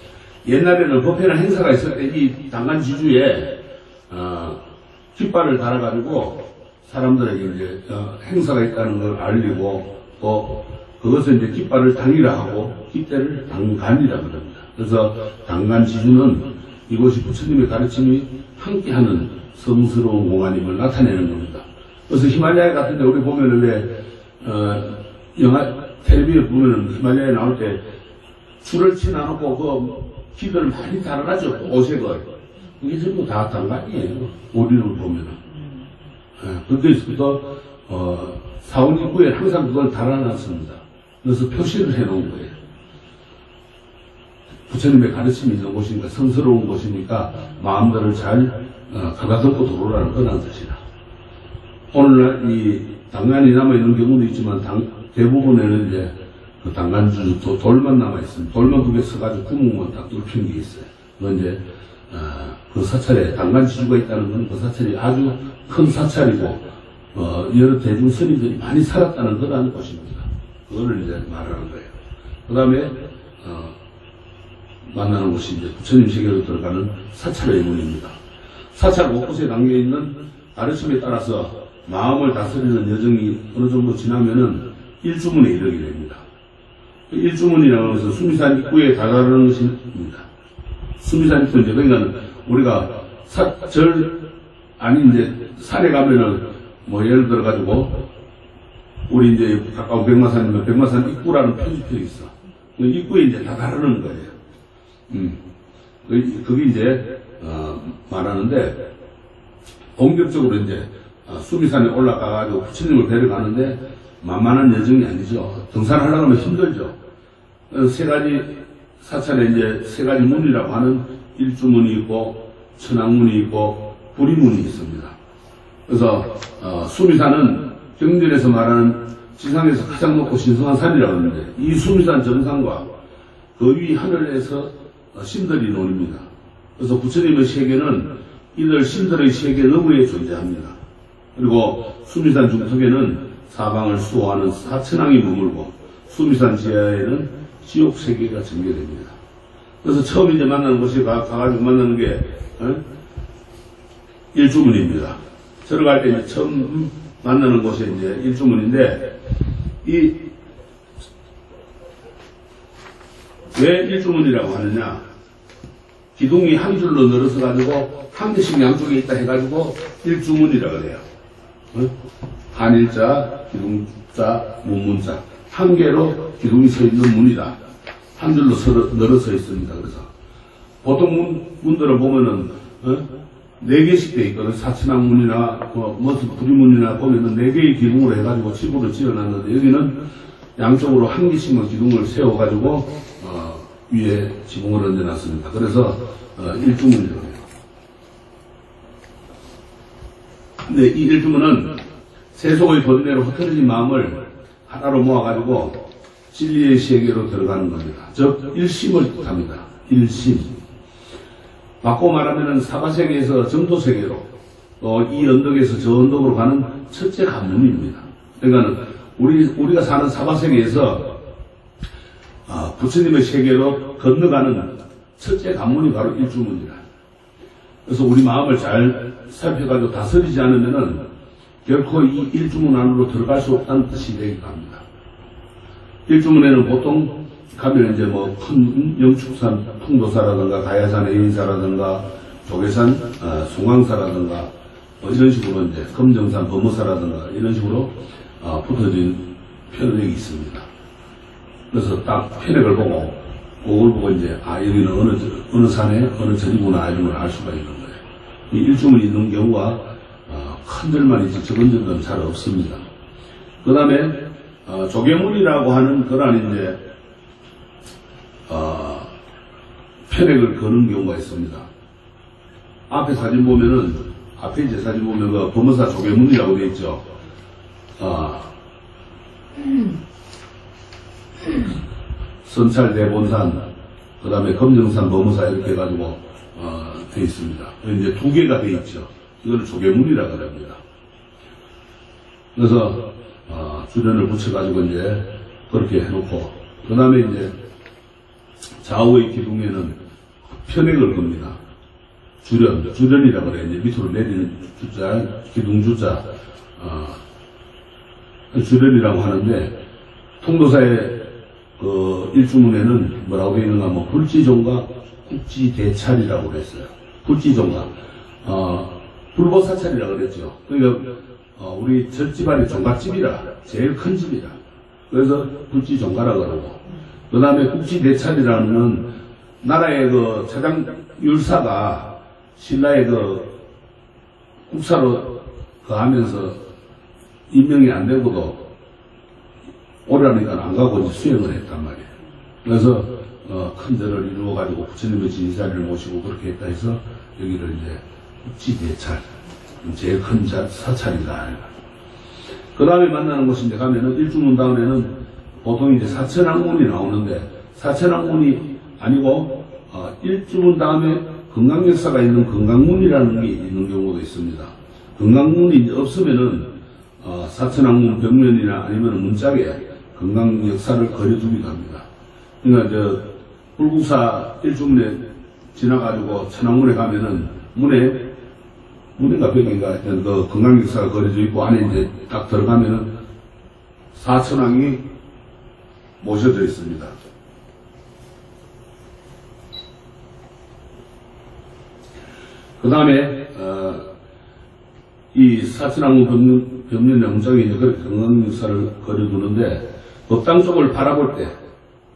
옛날에는 법회나 행사가 있을 때 이 당간지주에 깃발을 달아가지고 사람들에게 이제 행사가 있다는 걸 알리고, 또 그것을 이제 깃발을 당이라 하고 깃대를 당간이라 그럽니다. 그래서 당간지주는 이곳이 부처님의 가르침이 함께하는 성스러운 공안임을 나타내는 겁니다. 그래서 히말라야 같은 데 우리 보면은 왜 영화 텔레비에 보면은 히말라야에 나올 때 줄을 치놔놓고 그 기들을 많이 달아놨죠. 오색을. 그게 전부 다 당간이에요. 오리를 보면은. 그때부터 사원 입구에 항상 그걸 달아놨습니다. 그래서 표시를 해놓은 거예요. 부처님의 가르침이 있는 곳이니까, 성스러운 곳이니까 마음들을 잘 가다듬고 들어오라는 그런 뜻이다. 오늘날 이 당간이 남아있는 경우도 있지만 대부분에는 이제 그 당간주 돌만 남아있습니다. 돌만 두 개 써가지고 구멍만 딱 뚫힌 게 있어요. 그건 이제 그 사찰에 당간지주가 있다는 건 그 사찰이 아주 큰 사찰이고 여러 대중 스님들이 많이 살았다는 그런 곳입니다. 그거를 이제 말하는 거예요. 그 다음에 만나는 곳이 이제 부처님 세계로 들어가는 사찰의 문입니다. 사찰 곳곳에 담겨있는 가르침에 따라서 마음을 다스리는 여정이 어느 정도 지나면은 일주문에 이르게 됩니다. 일주문이라고 해서 수미산 입구에 다다르는 것입니다. 수미산 입구 이제 그러니까 우리가 이제 산에 가면은 뭐 예를 들어 가지고 우리 이제 가까운 백마산이면 백마산 입구라는 표지표 있어. 그 입구에 이제 다다르는 거예요. 그게 이제 말하는데 본격적으로 이제 수미산에 올라가가지고 부처님을 뵈러 가는데 만만한 여정이 아니죠. 등산하려고 하면 힘들죠. 세 가지 사찰에 이제 세 가지 문이라고 하는 일주문이 있고 천왕문이 있고 부리문이 있습니다. 그래서 수미산은 경전에서 말하는 지상에서 가장 높고 신성한 산이라고 하는데 이 수미산 정상과 그 위 하늘에서 신들이 논입니다. 그래서 부처님의 세계는 이들 신들의 세계 너머에 존재합니다. 그리고 수미산 중턱에는 사방을 수호하는 사천왕이 머물고 수미산 지하에는 지옥 세계가 전개됩니다. 그래서 처음 이제 만나는 곳이 가가지고 만나는 게 일주문입니다. 들어갈 때 이제 처음 만나는 곳이 이제 일주문인데 왜 일주문이라고 하느냐? 기둥이 한 줄로 늘어서 가지고 한 개씩 양쪽에 있다 해가지고 일주문이라고 해요. 한일자, 기둥자, 문문자 한 개로 기둥이 서 있는 문이다. 한 줄로 늘어서 있습니다. 그래서 보통 문들을 보면은 네 개씩 돼 있거든. 사천왕문이나 부리문이나 보면은 네 개의 기둥으로 해가지고 칩으로 지어놨는데 여기는 양쪽으로 한 개씩만 기둥을 세워가지고 위에 지붕을 얹어놨습니다. 그래서 일주문이라고 해요. 근데 이 일주문은 세속의 도전대로 흩어진 마음을 하나로 모아가지고 진리의 세계로 들어가는 겁니다. 즉 일심을 뜻합니다. 일심. 바꿔 말하면 사바세계에서 정도세계로 또 이 언덕에서 저 언덕으로 가는 첫째 관문입니다. 그러니까 우리가 사는 사바세계에서 부처님의 세계로 건너가는 첫째 관문이 바로 일주문이라. 그래서 우리 마음을 잘 살펴가지고 다스리지 않으면은 결코 이 일주문 안으로 들어갈 수 없다는 뜻이 되기도 합니다. 일주문에는 보통 가면 이제 뭐 큰 영축산 통도사라든가 가야산 애인사라든가 조계산 송왕사라든가 뭐 이런 식으로 이제 금정산 범어사라든가 이런 식으로 붙어진 편액이 있습니다. 그래서 딱 편액을 보고 그걸 보고 이제 여기는 어느 산에 어느 절이구나 이런 걸 알 수가 있는 거예요. 이 일주문이 있는 경우가 큰들만 있지 적은 데는 잘 없습니다. 그 다음에 조계문이라고 하는 그런 이제 편액을 거는 경우가 있습니다. 앞에 사진 보면은 앞에 이제 사진 보면 그 범어사 조계문이라고 되어 있죠. 선찰 대본산, 그 다음에 검정산 범어사 이렇게 해가지고 되어 있습니다. 이제 두 개가 되어 있죠. 이걸 조계문이라고 합니다. 그래서 주련을 붙여가지고 이제 그렇게 해놓고 그 다음에 이제 좌우의 기둥에는 편액을 겁니다. 주련이라고 그래요. 이제 밑으로 내리는 주자, 기둥주자, 주련이라고 하는데 통도사의 그 일주문에는 뭐라고 되어 있는가 하면 불지종과 국지대찰이라고 그랬어요. 불지종과 불보사찰이라고 그랬죠. 그러니까 우리 젖집안이 종갓집이라 제일 큰 집이라 그래서 불지종가라고 그러고 그 다음에 국지대찰이라는 나라의 그 차장 율사가 신라의 그 국사로 하면서 임명이 안 되고도 오라니까 안 가고 이제 수행을 했단 말이에요. 그래서 큰 절을 이루어가지고 부처님의 진사를 모시고 그렇게 했다 해서 여기를 이제 국지대찰 제일 큰 사찰이다. 그 다음에 만나는 곳이 이제 가면은 일주문 다음에는 보통 이제 사천왕문이 나오는데 사천왕문이 아니고 일주문 다음에 건강역사가 있는 건강문이라는 게 있는 경우도 있습니다. 건강문이 없으면은 사천왕문 벽면이나 아니면 문짝에 건강역사를 그려두기도 합니다. 그러니까 불국사 일주문에 지나가지고 천왕문에 가면은 문에 문인가 벽인가 하여튼 그 금강역사가 그려져 있고 안에 이제 딱 들어가면은 사천왕이 모셔져 있습니다. 그 다음에 이 사천왕후 법륜영장에 이제 그렇게 금강역사를 그려두는데 법당 쪽을 바라볼 때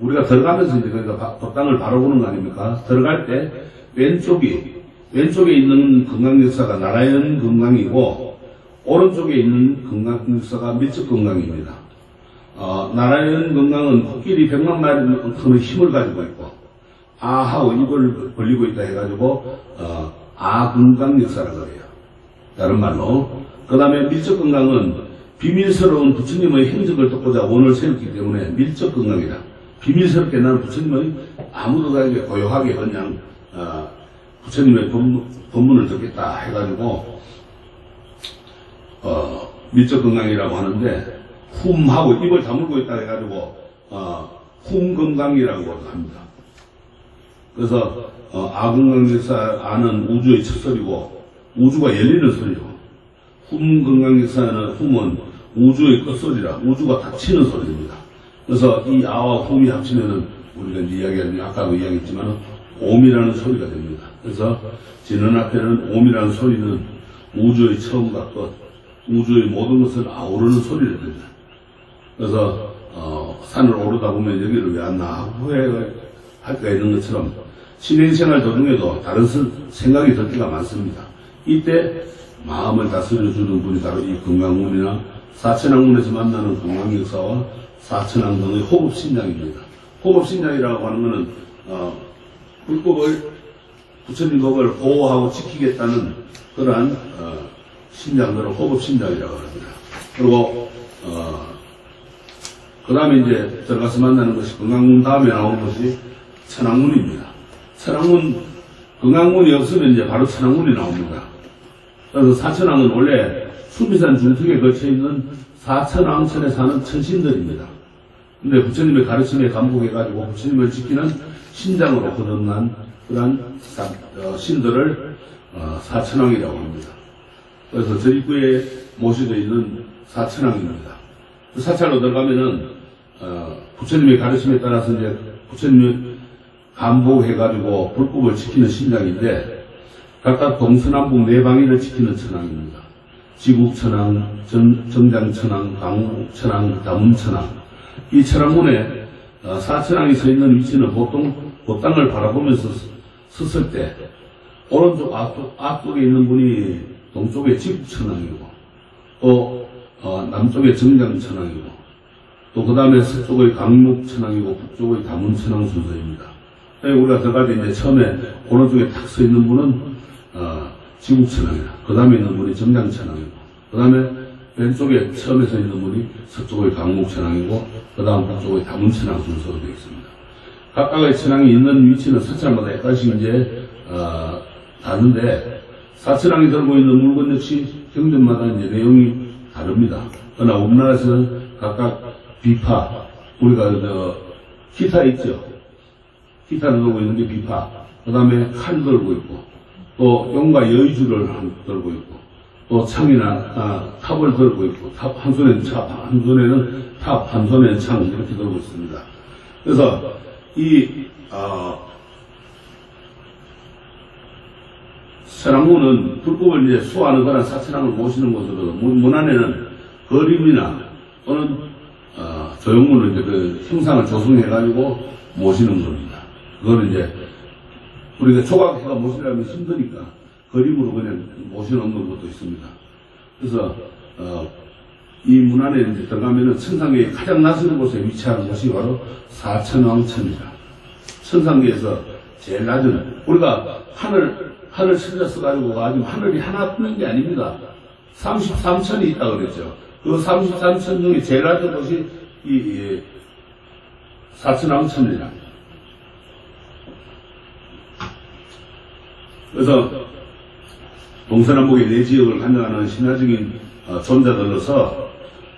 우리가 들어가면서 이제 그러니까 법당을 바라보는 거 아닙니까? 들어갈 때 왼쪽에 있는 금강역사가 나라연 금강이고 오른쪽에 있는 금강역사가 밀적금강입니다. 나라연 금강은 코끼리 100만 마리만큼의 힘을 가지고 있고 아하고 입을 벌리고 있다 해가지고 아금강역사라고 해요. 다른 말로. 그 다음에 밀적금강은 비밀스러운 부처님의 행적을 돕고자 원을 세웠기 때문에 밀적금강이다. 비밀스럽게 나는 부처님의 아무도 다르게 고요하게 그냥 부처님의 법문을 듣겠다 해가지고 밀적금강이라고 하는데 훔하고 입을 다물고 있다 해가지고 훔금강이라고 합니다. 그래서 아금강역사 아는 우주의 첫소리고 우주가 열리는 소리죠. 훔금강역사는 훔은 우주의 끝소리라 우주가 닫히는 소리입니다. 그래서 이 아와 훔이 합치면은 우리가 이야기하는 아까도 이야기했지만 옴이라는 소리가 됩니다. 그래서 진원 앞에는 옴이라는 소리는 우주의 처음과 끝, 우주의 모든 것을 아우르는 소리를 됩니다. 그래서 산을 오르다 보면 여기를 왜 왔나 후회할 때가 있는 것처럼 신행생활 도중에도 다른 생각이 들 때가 많습니다. 이때 마음을 다스려주는 분이 바로 이 금강문이나 사천왕문에서 만나는 금강역사와 사천왕 등의 호법신장입니다. 호법신장이라고 하는 것은 불법을 부처님 법을 보호하고 지키겠다는 그러한 신장들을 호법신장이라고 합니다. 그리고 그 다음에 이제 들어가서 만나는 것이 금강문 다음에 나오는 것이 천왕문입니다. 천왕문, 금강문이 없으면 이제 바로 천왕문이 나옵니다. 그래서 사천왕은 원래 수미산 중턱에 걸쳐있는 사천왕천에 사는 천신들입니다. 근데 부처님의 가르침에 감복해가지고 부처님을 지키는 신장으로 거듭난 그러한 신들을 사천왕이라고 합니다. 그래서 저 입구에 모셔져 있는 사천왕입니다. 그 사찰로 들어가면은 부처님의 가르침에 따라서 이제 부처님을 감복해가지고 불법을 지키는 신장인데 각각 동서남북 네 방위를 지키는 천왕입니다. 지국천왕, 정장천왕, 강국천왕, 다문천왕. 이 천왕문에 사천왕이 서 있는 위치는 보통 법당을 바라보면서 섰을 때 오른쪽 앞쪽에 있는 분이 동쪽에 지국천왕이고 또 남쪽에 정장천왕이고 또 그 다음에 서쪽의 강목천왕이고 북쪽의 다문천왕 순서입니다. 우리가 들어갈 때 이제 처음에 오른쪽에 탁 서 있는 분은 지국천왕이다. 그 다음에 있는 분이 정장천왕이고 그 다음에 왼쪽에 처음에 서 있는 분이 서쪽의 강목천왕이고 그 다음 북쪽의 다문천왕 순서로 되어 있습니다. 각각의 천왕이 있는 위치는 사찰마다 약간씩 이제 다른데 사천왕이 들고 있는 물건 역시 경전마다 이제 내용이 다릅니다. 그러나 우리나라에서는 각각 비파, 우리가 기타 있죠. 기타를 들고 있는 게 비파, 그 다음에 칼 들고 있고 또 용과 여의주를 들고 있고 또 창이나 탑을 들고 있고 탑 한 손에는 탑, 한 손에는 탑, 한 손에는 창 이렇게 들고 있습니다. 그래서 이 천왕문은 불법을 이제 수호하는 그런 사천왕을 모시는 곳으로 문 안에는 그림이나 또는 조형물을 이제 그 형상을 조성해가지고 모시는 겁니다. 그거는 이제 우리가 조각해가 모시려면 힘드니까 그림으로 그냥 모셔놓는 것도 있습니다. 그래서 이 문 안에 이제 들어가면은 천상계의 가장 낮은 곳에 위치하는 곳이 바로 사천왕천이다. 천상계에서 제일 낮은 우리가 하늘 찾았어가지고 아주 하늘이 하나 뜨는 게 아닙니다. 33천이 있다고 그랬죠. 그 33천 중에 제일 낮은 곳이 이 사천왕천이라. 그래서 동서남북의 네 지역을 관장하는 신화적인 존재들로서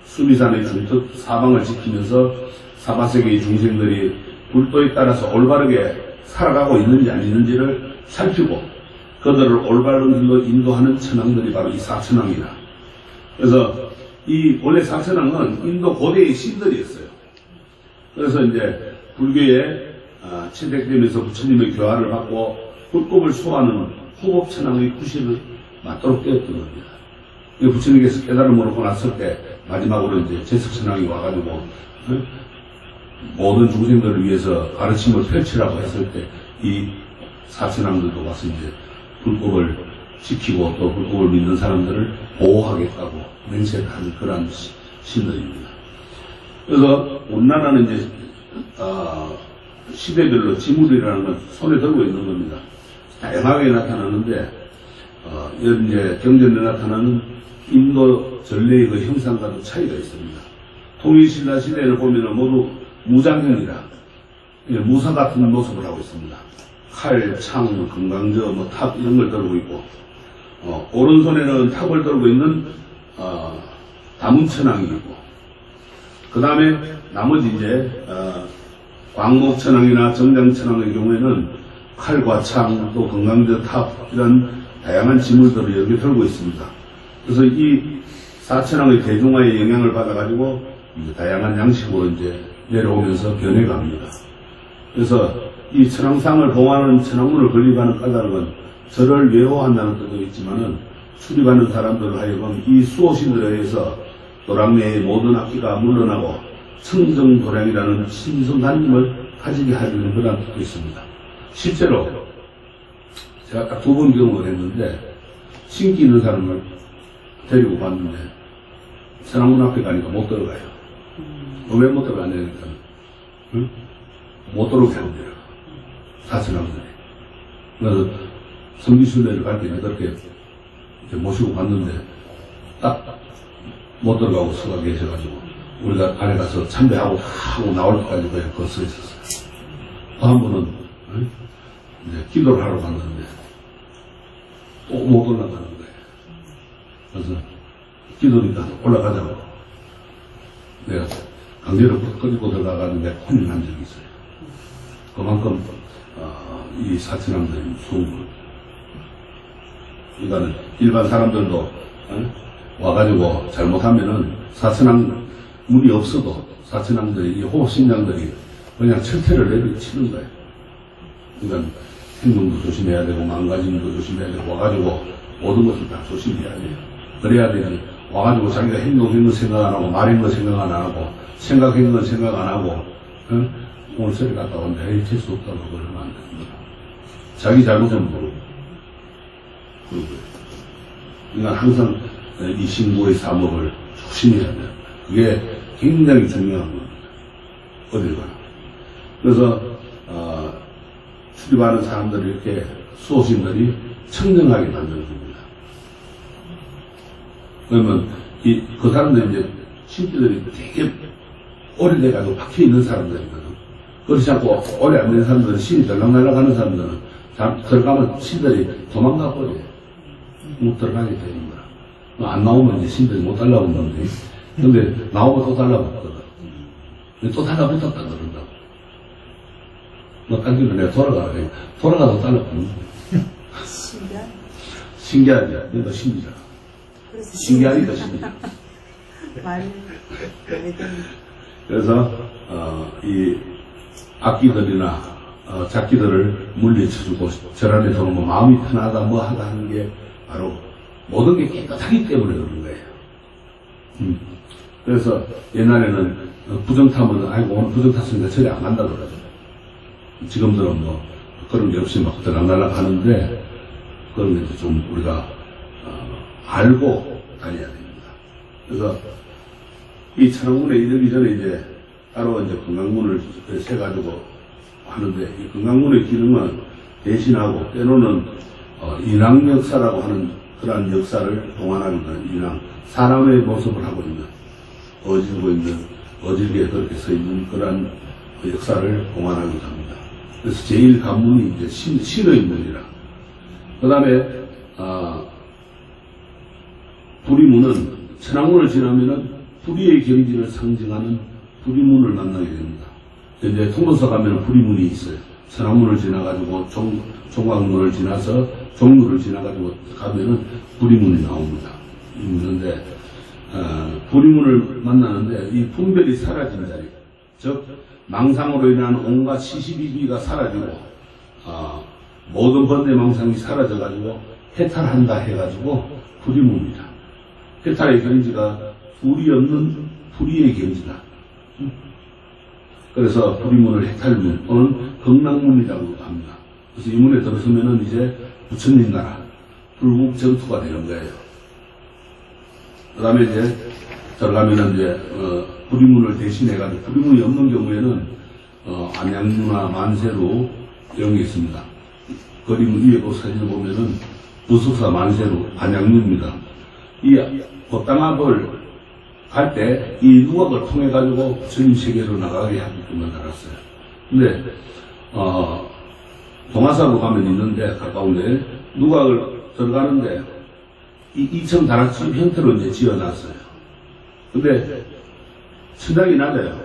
수미산의 중턱 사방을 지키면서 사바세계의 중생들이 불도에 따라서 올바르게 살아가고 있는지 아니는지를 살피고 그들을 올바른 길로 인도하는 천왕들이 바로 이 사천왕이다. 그래서 이 원래 사천왕은 인도 고대의 신들이었어요. 그래서 이제 불교에 채택되면서 부처님의 교화를 받고 불법을 수호하는 후법천왕의 구실을 맞도록 되었던 겁니다. 부처님께서 깨달음을 얻고 났을 때 마지막으로 이제 제석천왕이 와가지고 모든 중생들을 위해서 가르침을 펼치라고 했을 때 이 사천왕들도 와서 이제 불법을 지키고 또 불법을 믿는 사람들을 보호하겠다고 맹세하는 그러한 신들입니다. 그래서 우리나라는 이제 시대별로 지물이라는 건 손에 들고 있는 겁니다. 다양하게 나타나는데 이런 이제 경전에 나타나는 인도 전례의 그 형상과도 차이가 있습니다. 통일신라 시대를 보면 모두 무장형이라 무사 같은 모습을 하고 있습니다. 칼, 창, 금강저, 탑 이런 걸 들고 있고 오른손에는 탑을 들고 있는 다문천왕이 있고 그 다음에 나머지 이제 광목천왕이나 정장천왕의 경우에는 칼과 창, 또 금강저, 탑 이런 다양한 지물들을 여기 들고 있습니다. 그래서 이 사천왕의 대중화의 영향을 받아가지고 다양한 양식으로 이제 내려오면서 변해갑니다. 그래서 이 천왕상을 봉하는 천왕문을 건립하는 까닭은 절을 외호한다는 뜻도 있지만은 출입하는 사람들을 하여금 이 수호신들에 의해서 도랑내의 모든 악기가 물러나고 청정도량이라는 신성관념을 가지게 하려는 그런 뜻도 있습니다. 실제로 제가 딱 2번 경험을 했는데 신기 있는 사람을 데리고 갔는데 천왕문 앞에 가니까 못 들어가요. 왜 못 들어가냐니까 못 들어오게 한대요. 사천왕들이. 그래서 성지순례를 갈 때 그렇게 모시고 갔는데 딱 못 들어가고 서가 계셔가지고 우리가 안에 가서 참배하고 하고 나올 때까지 그냥 거기 서 있었어요. 또 한 번은 이제 기도를 하러 갔는데 또 못 올라가는 거예요. 그래서 기도니까 올라가자고 내가 강제로 끌고 들어가가지고 내가 혼을 난 적이 있어요. 그만큼 이 사천왕들이 무서운 거예요. 그러니까 일반 사람들도 와가지고 잘못하면은 사천왕 문이 없어도 사천왕들이 이 호신장들이 그냥 철퇴를 내리치는 거예요. 그러니까 행동도 조심해야 되고 망가짐도 조심해야 되고 와가지고 모든 것을 다 조심해야 돼요. 그래야 되지 와가지고 자기가 행동한 거 생각 안 하고 말한 거 생각 안 하고 생각한 건 생각 안 하고 오늘 소리 갔다 온데 에이 재수 없다고 그러면 안 됩니다. 자기 잘못은 모르고 그런 거예요. 그러니까 항상 이 신고의 사목을 조심해야 돼요. 그게 굉장히 중요한 겁니다. 어딜 가나. 그래서 출입하는 사람들이 이렇게 수호신들이 청정하게 만드는 겁니다. 그러면 그 사람들이 이제 신기들이 되게 오래돼가지고 박혀있는 사람들이거든. 그렇지 않고 오래 안 된 사람들은 신이 들락날락 하는 사람들은 들어가면 신들이 도망가 버려요. 못 들어가게 되는 거야. 안 나오면 이제 신들이 못 달라붙는데 근데 나오면 또 달라붙거든. 또 달라붙었다 그런다고. 딴길로 내가 돌아가서 달라붙는 거야. 신기하지? 그러니까 신기하잖아. 신기하니까 신기하잖아. 그래서 이 악기들이나 작기들을 물리쳐주고 절 안에 들어오면 마음이 편하다 뭐 하다 하는 게 바로 모든 게 깨끗하기 때문에 그런 거예요. 그래서 옛날에는 부정 타면 아이고 오늘 부정 탔으니까 절에 안 간다 그러죠. 지금들은 뭐 그런 게 없이 막 들락날락 하는데 그런 게 좀 우리가 알고 다녀야 됩니다. 그래서 이 천왕문에 이르기 전에 이제 따로 이제 건강문을 세가지고 하는데 이 건강문의 기능은 대신하고 때로는 인왕 역사라고 하는 그러한 역사를 동환하는 인왕 사람의 모습을 하고 있는 어질고 있는 어질게 그렇게 서 있는 그러한 역사를 동환하기도 합니다. 그래서 제일 간문이 이제 신의 문이라. 그 다음에 불의문은 천왕문을 지나면은 불의의 경지를 상징하는 불의문을 만나게 됩니다. 이제 통도서 가면 불의문이 있어요. 천왕문을 지나가지고 종광문을 지나서 종로를 지나가지고 가면은 부리문이 나옵니다. 있는데 부리문을 만나는데 이 분별이 사라진 자리, 즉 망상으로 인한 온갖 시시비비가 사라지고 모든 번뇌망상이 사라져가지고 해탈한다 해가지고 부리문이다. 해탈의 경지가 불이 없는 불의의 경지다. 그래서 부리문을 해탈문 또는 극락문이라고 합니다. 그래서 이 문에 들어서면은 이제 부처님 나라 불국 전투가 되는 거예요. 그 다음에 이제 들어가면은 이제 부리문을 대신해가지고 부리문이 없는 경우에는 안양루나 만세루 이런 게 있습니다. 그림 위에 그 사진을 보면은 부석사 만세루 안양루입니다. 이 걷당합을 갈 때 이 누각을 통해 가지고 부처님 세계로 나가게 하게끔 만들었어요. 근데 동화사로 가면 있는데 가까운데 누각을 들어가는데 이 2층 다락집 형태로 이제 지어놨어요. 근데 천장이 낮아요.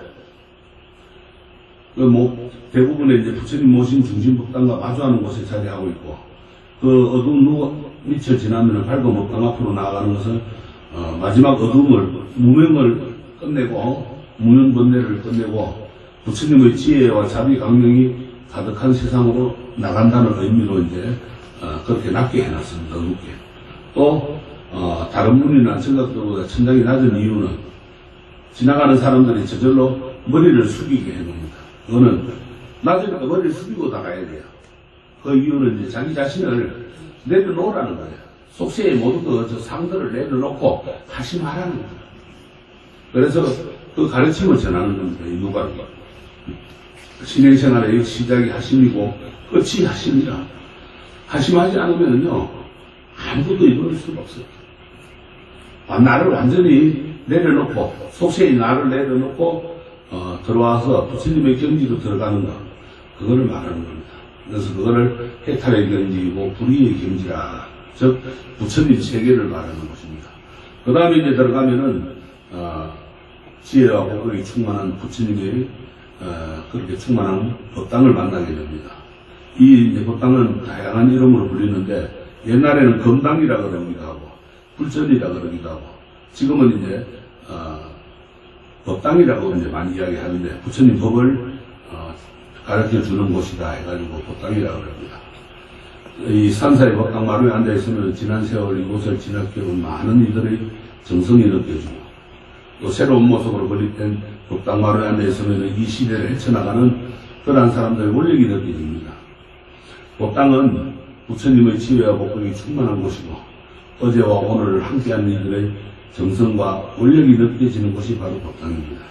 대부분의 이제 부처님 모신 중심법당과 마주하는 곳에 자리하고 있고, 그 어두운 누각 밑을 지나면 밝은 법당 앞으로 나아가는 것은 마지막 어둠을, 무명을 끝내고, 무명번뇌를 끝내고, 부처님의 지혜와 자비 강령이 가득한 세상으로 나간다는 의미로 이제 그렇게 낮게 해놨습니다. 높게. 또 다른 문이나 청각들보다 천장이 낮은 이유는 지나가는 사람들이 저절로 머리를 숙이게 해놓습니다. 그거는 낮으니까 머리를 숙이고 나가야 돼요. 그 이유는 이제 자기 자신을 내려놓으라는 거예요. 속세에 모두 저 상들을 내려놓고 하심하라는 거예요. 그래서 그 가르침을 전하는 겁니다. 이 누가는. 신행생활의 시작이 하심이고 끝이 하심이라. 하심하지 않으면요 아무것도 이룰 수가 없어요. 나를 완전히 내려놓고 속세의 나를 내려놓고 들어와서 부처님의 경지로 들어가는 것, 그거를 말하는 겁니다. 그래서 그거를 해탈의 경지이고 불의의 경지라, 즉 부처님 세계를 말하는 것입니다. 그 다음에 이제 들어가면은 지혜와 복덕이 충만한 부처님의 그렇게 충만한 법당을 만나게 됩니다. 이 이제 법당은 다양한 이름으로 불리는데 옛날에는 검당이라 그러기도 하고 불전이라 그러기도 하고 지금은 이제 법당이라고 이제 많이 이야기하는데 부처님 법을 가르쳐 주는 곳이다 해가지고 법당이라고 합니다. 이 산사의 법당 마루에 앉아 있으면 지난 세월 이곳을 지나게 온 많은 이들의 정성이 느껴지고 또 새로운 모습으로 건립된 법당 마루에 앉아 있으면 이 시대를 헤쳐나가는 그러한 사람들의 원력이 느껴집니다. 법당은 부처님의 지혜와 복덕이 충만한 곳이고 어제와 오늘을 함께하는 이들의 정성과 원력이 느껴지는 곳이 바로 법당입니다.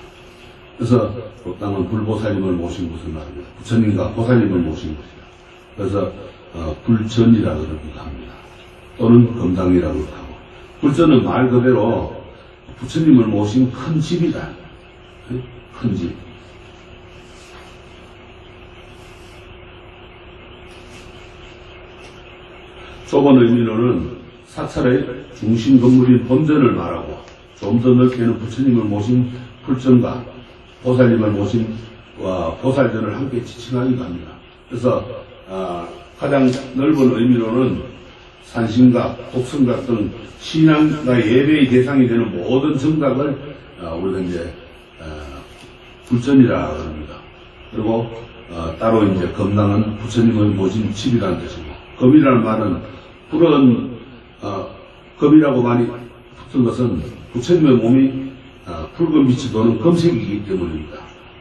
그래서 법당은 불보살님을 모신 곳을 말합니다. 부처님과 보살님을 모신 곳이다. 그래서 불전이라고 그러기도 합니다. 또는 검당이라고 하고, 불전은 말 그대로 부처님을 모신 큰 집이다. 큰 집. 좁은 의미로는 사찰의 중심 건물인 본전을 말하고, 좀 더 넓게는 부처님을 모신 불전과 보살님을 모신 보살전을 함께 지칭하기도 합니다. 그래서 가장 넓은 의미로는 산신각, 독성각 등 신앙과 예배의 대상이 되는 모든 정각을 우리가 이제 불전이라 합니다. 그리고 따로 이제 검당은 부처님을 모신 집이라는 뜻이고, 검이라는 말은 불은 검이라고 많이 붙은 것은 부처님의 몸이 붉은 빛이 도는 검색이기 때문입니다.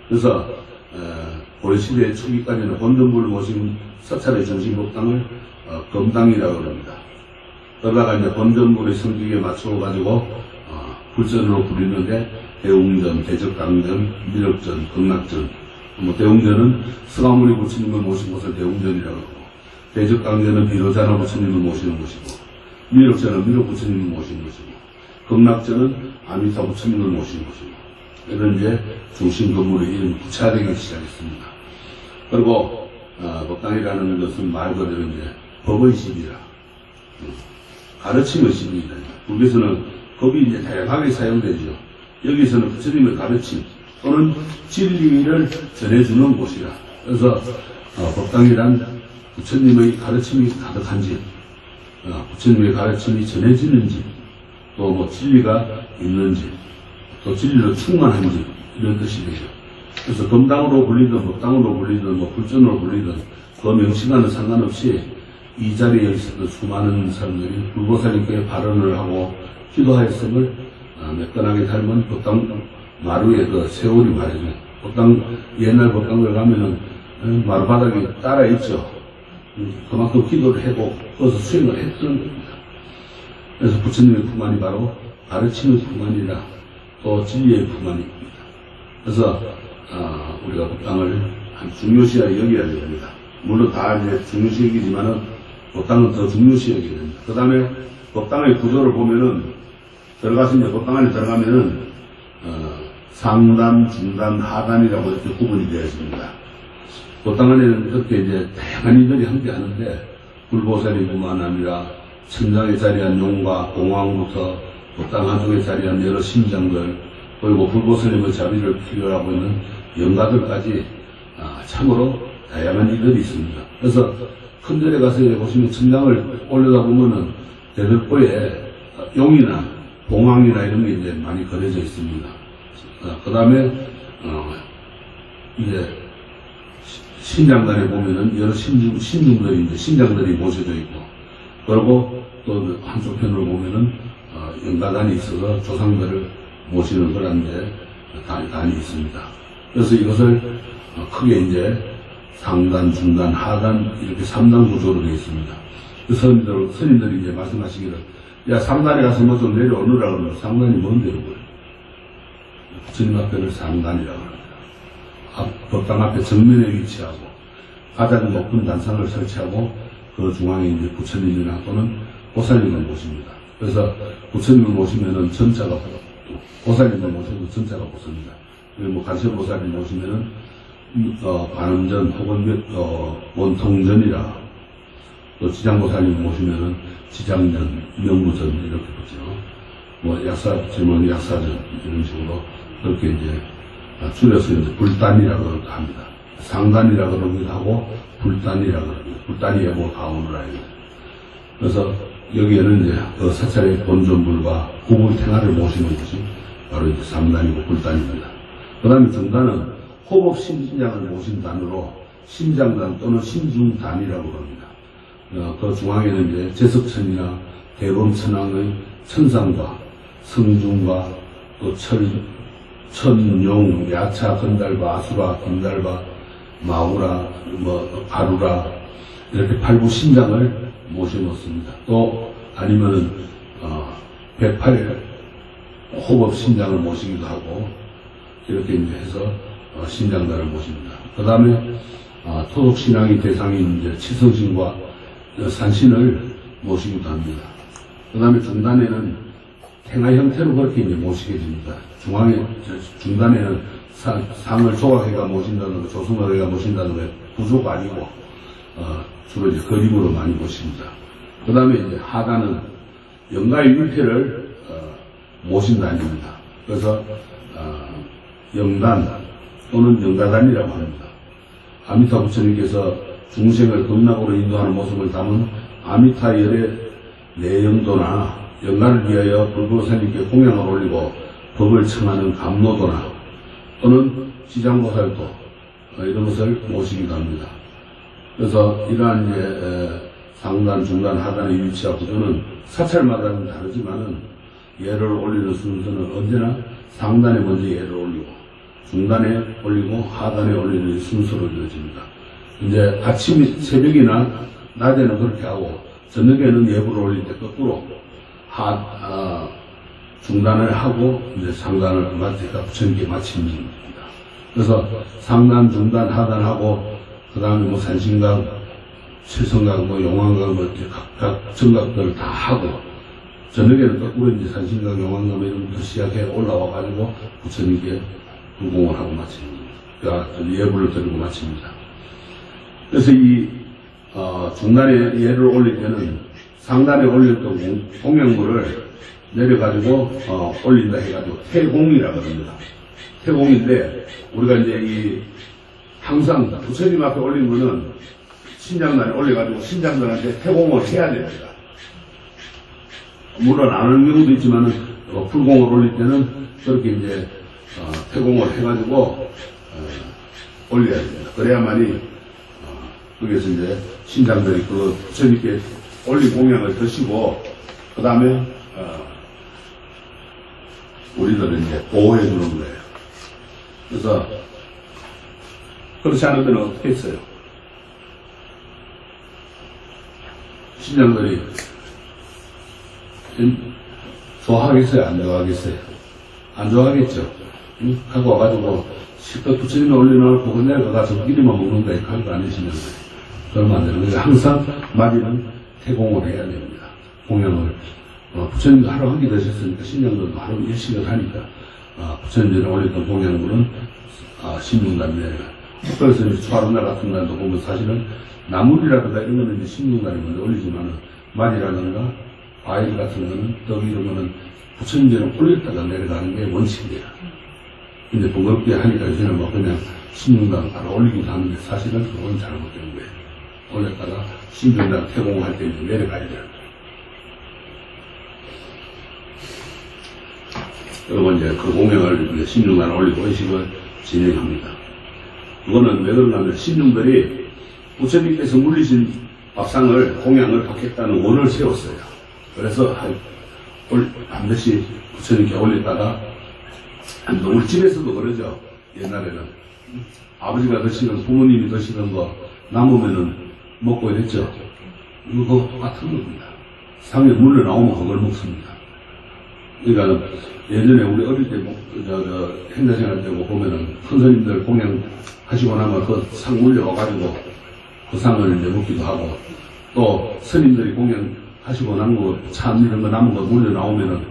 그래서 고려시대 초기까지는 본전불을 모신 사찰의 중심법당을 검당이라고 합니다. 그러다가 이제 본전불의 성격에 맞춰가지고 불전으로 부르는데 대웅전, 대적강전, 미륵전, 극락전. 대웅전은 승화무리 부처님을 모신 곳을 대웅전이라고 하고, 대적강전은 비로자나 부처님을 모시는 곳이고, 미륵전은 미륵 부처님을 모시는 곳이고, 극락전은 아미타 부처님을 모시는 곳이고, 이런 이제 중심 건물의 이름이 구차되기 시작했습니다. 그리고 법당이라는 것은 말 그대로 이제 법의 집이라, 가르침의 집입니다. 불교에서는 법이 이제 다양하게 사용되죠. 여기서는 부처님의 가르침 또는 진리를 전해주는 곳이라. 그래서 법당이란 부처님의 가르침이 가득한 집, 부처님의 가르침이 전해지는지, 또 뭐 진리가 있는지, 또 진리로 충만한지, 이런 뜻이 되죠. 그래서 금당으로 불리든 법당으로 불리든 뭐 불전으로 불리든 그 명칭과는 상관없이 이 자리에 있었던 수많은 사람들이 불보살님께 발언을 하고 기도하였음을 매끈하게 닮은 법당 마루에 그 세월이 말이죠. 옛날 법당을 가면은 마루바닥에 따라 있죠. 그만큼 기도를 하고 거기서 수행을 했던 겁니다. 그래서 부처님의 품안이 바로 가르치는 품안이라 또 진리의 품안입니다. 그래서 우리가 법당을 한 중요시하게 여겨야 됩니다. 물론 다 이제 중요시 여기지만은 법당은 더 중요시 여겨야 됩니다. 그 다음에 법당의 구조를 보면은 들어가서 이제 법당 안에 들어가면은 상단, 중단, 하단이라고 이렇게 구분이 되어 있습니다. 법당 안에는 그렇게 이제 다양한 이들이 함께 하는데 불보살이뿐만 아니라 천장에 자리한 용과 공황부터 법당 한쪽에 자리한 여러 신장들, 그리고 불보살님의 자비를 필요하고 있는 영가들까지 참으로 다양한 이들이 있습니다. 그래서 큰 절에 가서 보시면 천장을 올려다보면은 대들보에 용이나 공황이나 이런 게 이제 많이 그려져 있습니다. 그 다음에 이제 신장단에 보면은 여러 신중들이 이제 신장들이 모셔져 있고, 그리고 또 한쪽 편으로 보면은 영가단이 있어서 조상들을 모시는 그런 이제 단이 있습니다. 그래서 이것을 크게 이제 상단, 중단, 하단 이렇게 3단 구조로 되어 있습니다. 그 스님들이 이제 말씀하시기를, 야, 상단에 가서 뭐 좀 내려오느라 그러면 상단이 뭔데요? 부처님 앞에를 상단이라고 합니다. 법당 앞에 정면에 위치하고 가장 높은 단상을 설치하고 그 중앙에 이제 부처님이나 또는 보살님을 모십니다. 그래서 부처님을 모시면은 전자가 보살님을 모셔도 전자가 붙습니다. 뭐 간세보살님 모시면은 관음전 혹은 원통전이라, 또 지장보살님 모시면은 지장전, 명무전 이렇게 붙죠. 뭐 약사제문 약사전 이런 식으로 그렇게 이제 줄여서 이제 불단이라고 합니다. 상단이라고 그러기도 하고 불단이라고 합니다. 불단이 예고 가오느라. 그래서 여기에는 이제 그 사찰의 본존불과 구불탱화를 모시는 것이 바로 이제 3단이고 불단입니다. 그 다음에 중단은 호법 신장을 모신 단으로 신장단 또는 신중단이라고 합니다. 그 중앙에는 이제 제석천이나 대범천왕의 천상과 성중과 또 천용, 야차, 건달바, 아수라, 김달바, 마우라, 가루라 이렇게 8부 신장을 모셔놓습니다. 또 아니면은 108 호법 신장을 모시기도 하고 이렇게 이제 해서 신장단을 모십니다. 그 다음에 토속 신앙의 대상인 이제 치성신과 산신을 모시기도 합니다. 그 다음에 중단에는 탱화 형태로 그렇게 이제 모시게 됩니다. 중단에는 상을 조각해가 모신다든가 조승하게가 모신다든가 구조가 아니고 주로 이제 그림으로 많이 모십니다. 그 다음에 이제 하단은 영가의 위패를 모신 단입니다. 그래서 영단 또는 영가단이라고 합니다. 아미타 부처님께서 중생을 극락으로 인도하는 모습을 담은 아미타열의 내영도나 영가를 위하여 불보살님께 공양을 올리고 법을 청하는 감로도나 또는 지장보살도 이런 것을 모시기도 합니다. 그래서 이러한 이제 상단, 중단, 하단의 위치와 구조는 사찰마다는 다르지만은 예를 올리는 순서는 언제나 상단에 먼저 예를 올리고 중단에 올리고 하단에 올리는 순서로 이루어집니다. 이제 아침 새벽이나 낮에는 그렇게 하고 저녁에는 예불을 올릴 때 거꾸로 중단을 하고 이제 상단을 부처님께 마칩니다. 그래서 상단, 중단, 하단하고 그 다음에 뭐 산신각, 칠성각, 뭐 용왕각, 뭐 각각 정각들을 다 하고 저녁에는 거꾸로 이제 산신각, 용왕각 이런 것부터 시작해 올라와가지고 부처님께 불공을 하고 마칩니다. 그러니까 예불을 드리고 마칩니다. 그래서 이 중단에 예를 올릴 때는 상단에 올렸던 공양물을 내려가지고 올린다 해가지고 태공이라고 합니다. 태공인데 우리가 이제 항상 부처님 앞에 올린 거는 신장단에 올려가지고 신장단한테 태공을 해야 됩니다. 물론 안 하는 경우도 있지만은 풀공을 올릴 때는 저렇게 이제 태공을 해가지고 올려야 됩니다. 그래야만이 거기에서 이제 신장들이 그 부처님께 올린 공양을 드시고 그 다음에 우리들은 이제 보호해 주는 거예요. 그래서 그렇지 않을 때는 어떻게 했어요? 신장들이 좋아하겠어요? 안 좋아하겠어요? 안 좋아하겠죠? 갖고 와가지고 실컷 부처님이 올려놓고 그 내려가서 끼리만 먹는 거예요. 갖고 안 드시면 그러면 안 되는 거예요. 항상 맞이는 태공을 해야 됩니다. 공양을 부처님도 하루 한 끼 드셨으니까 신장들도 하루 일식을 하니까 부처님 전에 올렸던 공양물은 신중단에 그래서 이제 추하루날 같은 날도 보면 사실은 나물이라든가 이런 거는 이제 신중단에 먼저 올리지만은 말이라든가 과일 같은 거는 떡 이런 거는 부처님 전에 올렸다가 내려가는 게 원칙이에요. 근데 번거롭게 하니까 요새는 뭐 그냥 신중단 바로 올리기도 하는데 사실은 그건 잘못된 거예요. 올렸다가 신중단 태공할 때 이제 내려가야 돼요. 그리고 이제 그 공양을 신중단에 올리고 의식을 진행합니다. 그거는 왜 그러냐면 신중들이 부처님께서 물리신 밥상을 공양을 받겠다는 원을 세웠어요. 그래서 한 번씩 부처님께 올렸다가 우리 집에서도 그러죠. 옛날에는 아버지가 드시는 부모님이 드시는 거 남으면은 먹고 이랬죠. 이거 똑같은 겁니다. 상에 물려 나오면 그걸 먹습니다. 그러니까 예전에 우리 어릴 때 행사생활 때 보면은 큰 스님들 공양 하시고 나면 그 상 물려와가지고 그 상을 이제 먹기도 하고 또 스님들이 공양 하시고 난 거 참 이런 거 남은 거 물려 나오면은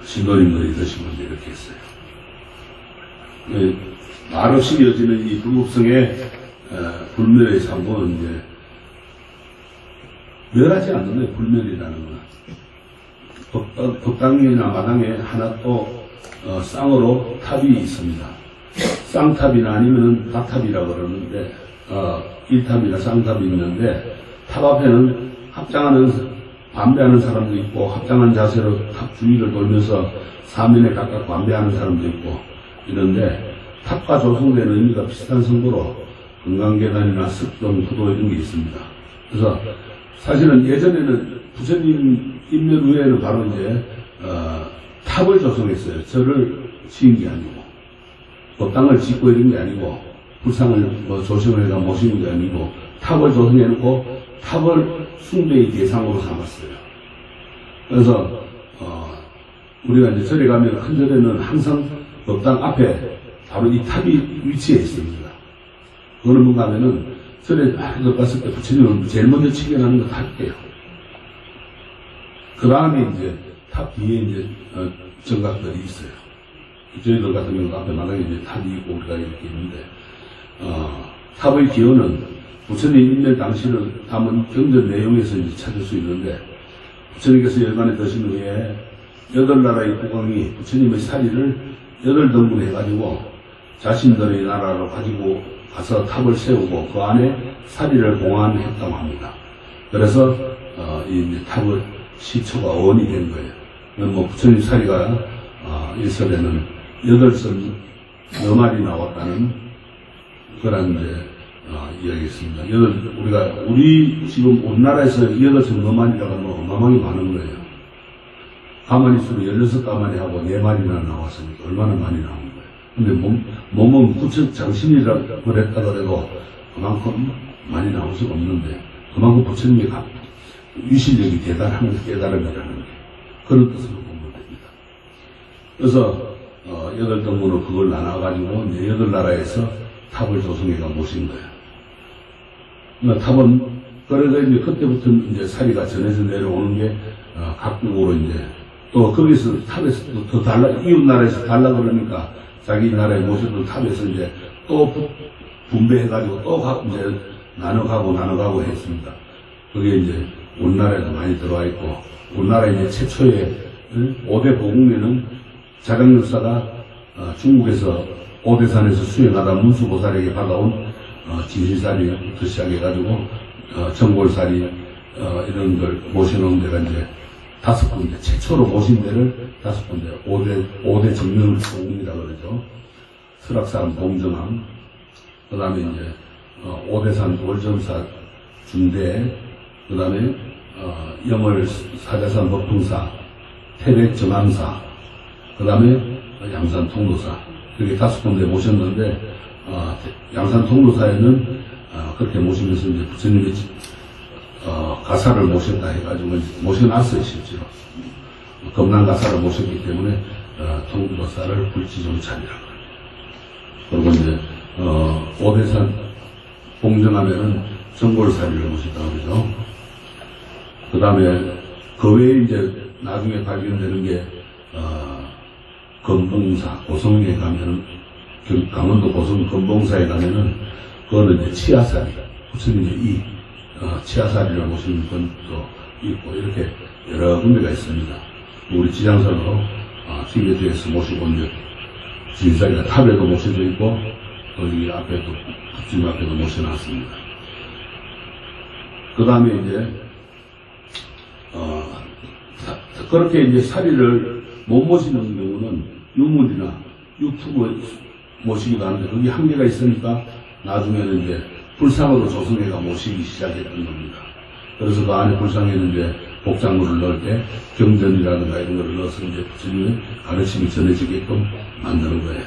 신도님들이 드시고 이제 이렇게 했어요. 말없이 이어지는 이 불법성의 불멸의 상고는 이제 멸하지 않는 거예요. 불멸이라는 거는. 법당이나 마당에 하나 또 쌍으로 탑이 있습니다. 쌍탑이나 아니면은 다탑이라고 그러는데 1탑이나 쌍탑이 있는데 탑 앞에는 반배하는 사람도 있고 합장한 자세로 탑 주위를 돌면서 사면에 각각 반배하는 사람도 있고 이런데 탑과 조성되는 의미가 비슷한 성도로 금강계단이나 습동, 구도 이런 게 있습니다. 그래서 사실은 예전에는 부처님 인면 후에는 바로 이제 탑을 조성했어요. 절을 지은 게 아니고 법당을 짓고 이런 게 아니고 불상을 조성을 해서 모시는 게 아니고 탑을 조성해놓고 탑을 숭배의 대상으로 삼았어요. 그래서 우리가 이제 절에 가면 큰 절에는 항상 법당 앞에 바로 이 탑이 위치해 있습니다. 그거는 뭔가 하면은 절에 갔을 때 부처님은 제일 먼저 치견하는 거 탑이에요. 그 다음에 이제 탑 뒤에 이제 정각들이 있어요. 저희들 같은 경우는 앞에 마당에 이제 탑이 있고 우리가 이렇게 있는데 탑의 기원은 부처님 인면 당시를 담은 경전 내용에서 이제 찾을 수 있는데 부처님께서 열반에 드신 후에 8나라의 국왕이 부처님의 사리를 8등분 해가지고 자신들의 나라로 가지고 가서 탑을 세우고 그 안에 사리를 봉안했다고 합니다. 그래서 이 탑의 시초가 원이 된 거예요. 뭐 부처님 사리가 일설에는 8선 4마리 나왔다는 그런 이제 이야기가 있습니다. 우리 지금 우리나라에서 8선 4마리라고 하면 어마어마하게 많은 거예요. 가만히 있으면 16가만히 하고 4마리나 나왔으니까 얼마나 많이 나온 거예요. 근데 몸은 부처 장신이라고 그랬다 그래도 그만큼 많이 나올 수가 없는데 그만큼 부처님의 위신력이 대단한 깨달음이라는 게 그런 뜻으로 보면 됩니다. 그래서 8등분으로 그걸 나눠가지고 8나라에서 탑을 조성해가 모신 거예요. 그러니까 탑은 그래서 이제 그때부터 이제 사리가 전해서 내려오는 게 각국으로 이제 또 거기서 탑에서 더 달라 이웃 나라에서 달라 그러니까 자기 나라에 모셔둔 탑에서 이제 또 분배해가지고 또 이제 나눠가고 했습니다. 그게 이제 우리나라에도 많이 들어와 있고 우리나라 이제 최초의 5대 보궁에는 자강역사가 중국에서 오대산에서 수행하다 문수보살에게 받아온 진실사리부터 시작해가지고 정골사리 이런 걸 모셔놓은 데가 이제 5군데, 최초로 모신 데를 5군데, 5대 정명봉이라고 그러죠. 설악산 봉정암, 그 다음에 이제 오대산 월정사 중대, 그 다음에 영월 사자산 법흥사, 태백 정암사, 그 다음에 양산 통도사, 이렇게 5군데 모셨는데, 양산 통도사에는 그렇게 모시면서 이제 부처님의 가사를 모셨다 해가지고 모셔놨어요, 실제로. 검난가사를 모셨기 때문에 통도사를 불지정찰이라고. 그리고 이제 오대산 봉정하면은 정골사리를 모셨다고 그러죠. 그 다음에 그 외에 이제 나중에 발견되는 게 건봉사, 고성에 가면은 강원도 고성 건봉사에 가면은 그거는 이제 치아사리, 부처님의 치아사리를 모시는 분도 있고 이렇게 여러 군데가 있습니다. 우리 지장선으로 징계도에서 모시고 이제 진사리가 탑에도 모셔져 있고 여기 앞에도 부처님 앞에도 모셔놨습니다. 그 다음에 이제 그렇게 이제 사리를 못 모시는 경우는 유물이나 유튜브 모시기도 하는데 거기 한계가 있으니까 나중에는 이제 불상으로 조성해가 모시기 시작했던 겁니다. 그래서 그 안에 불상에는 이제 복장물을 넣을 때 경전이라든가 이런 걸 넣어서 이제 부처님의 가르침이 전해지게끔 만드는 거예요.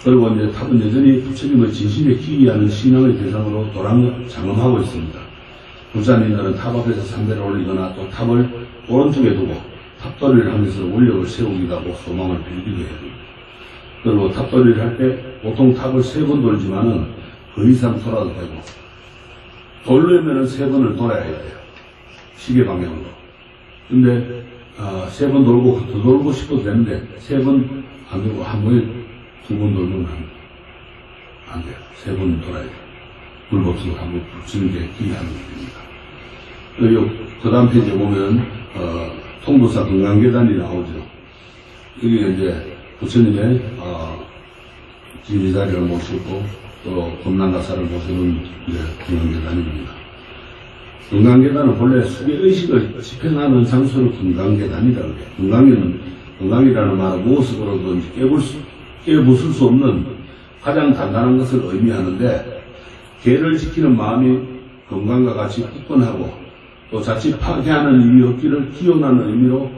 그리고 이제 탑은 여전히 부처님의 진심에 기이하는 신앙의 대상으로 장엄하고 있습니다. 부자님들은 탑 앞에서 삼배를 올리거나 또 탑을 오른쪽에 두고 탑돌이를 하면서 원력을 세우기도 하고 소망을 빌기도 해요. 그리고 탑돌이를 할 때 보통 탑을 3번 돌지만은 그 이상 돌아도 되고 돌려면은 3번을 돌아야 돼요. 시계 방향으로. 근데 3번 돌고 더 돌고 싶어도 되는데 3번 안 되고 한 번에 2번 돌면 안 돼요. 3번 돌아야 돼요. 불법수로 한번 붙이는 게 기이한 겁니다. 그 다음 페이지에 보면 통도사 금강계단이 나오죠. 여기 이제 부처님의 진리자리를 모시고 또 금난가사를 모시는 금강계단입니다. 금강계단은 본래 수계의식을 집행하는 장소를 금강계단이라고 해요. 금강이라는 말은 무엇을 그러든지 깨부술 수 없는 가장 단단한 것을 의미하는데 계를 지키는 마음이 건강과 같이 굳건하고 또 자칫 파괴하는 일이 없기를 기원하는 의미로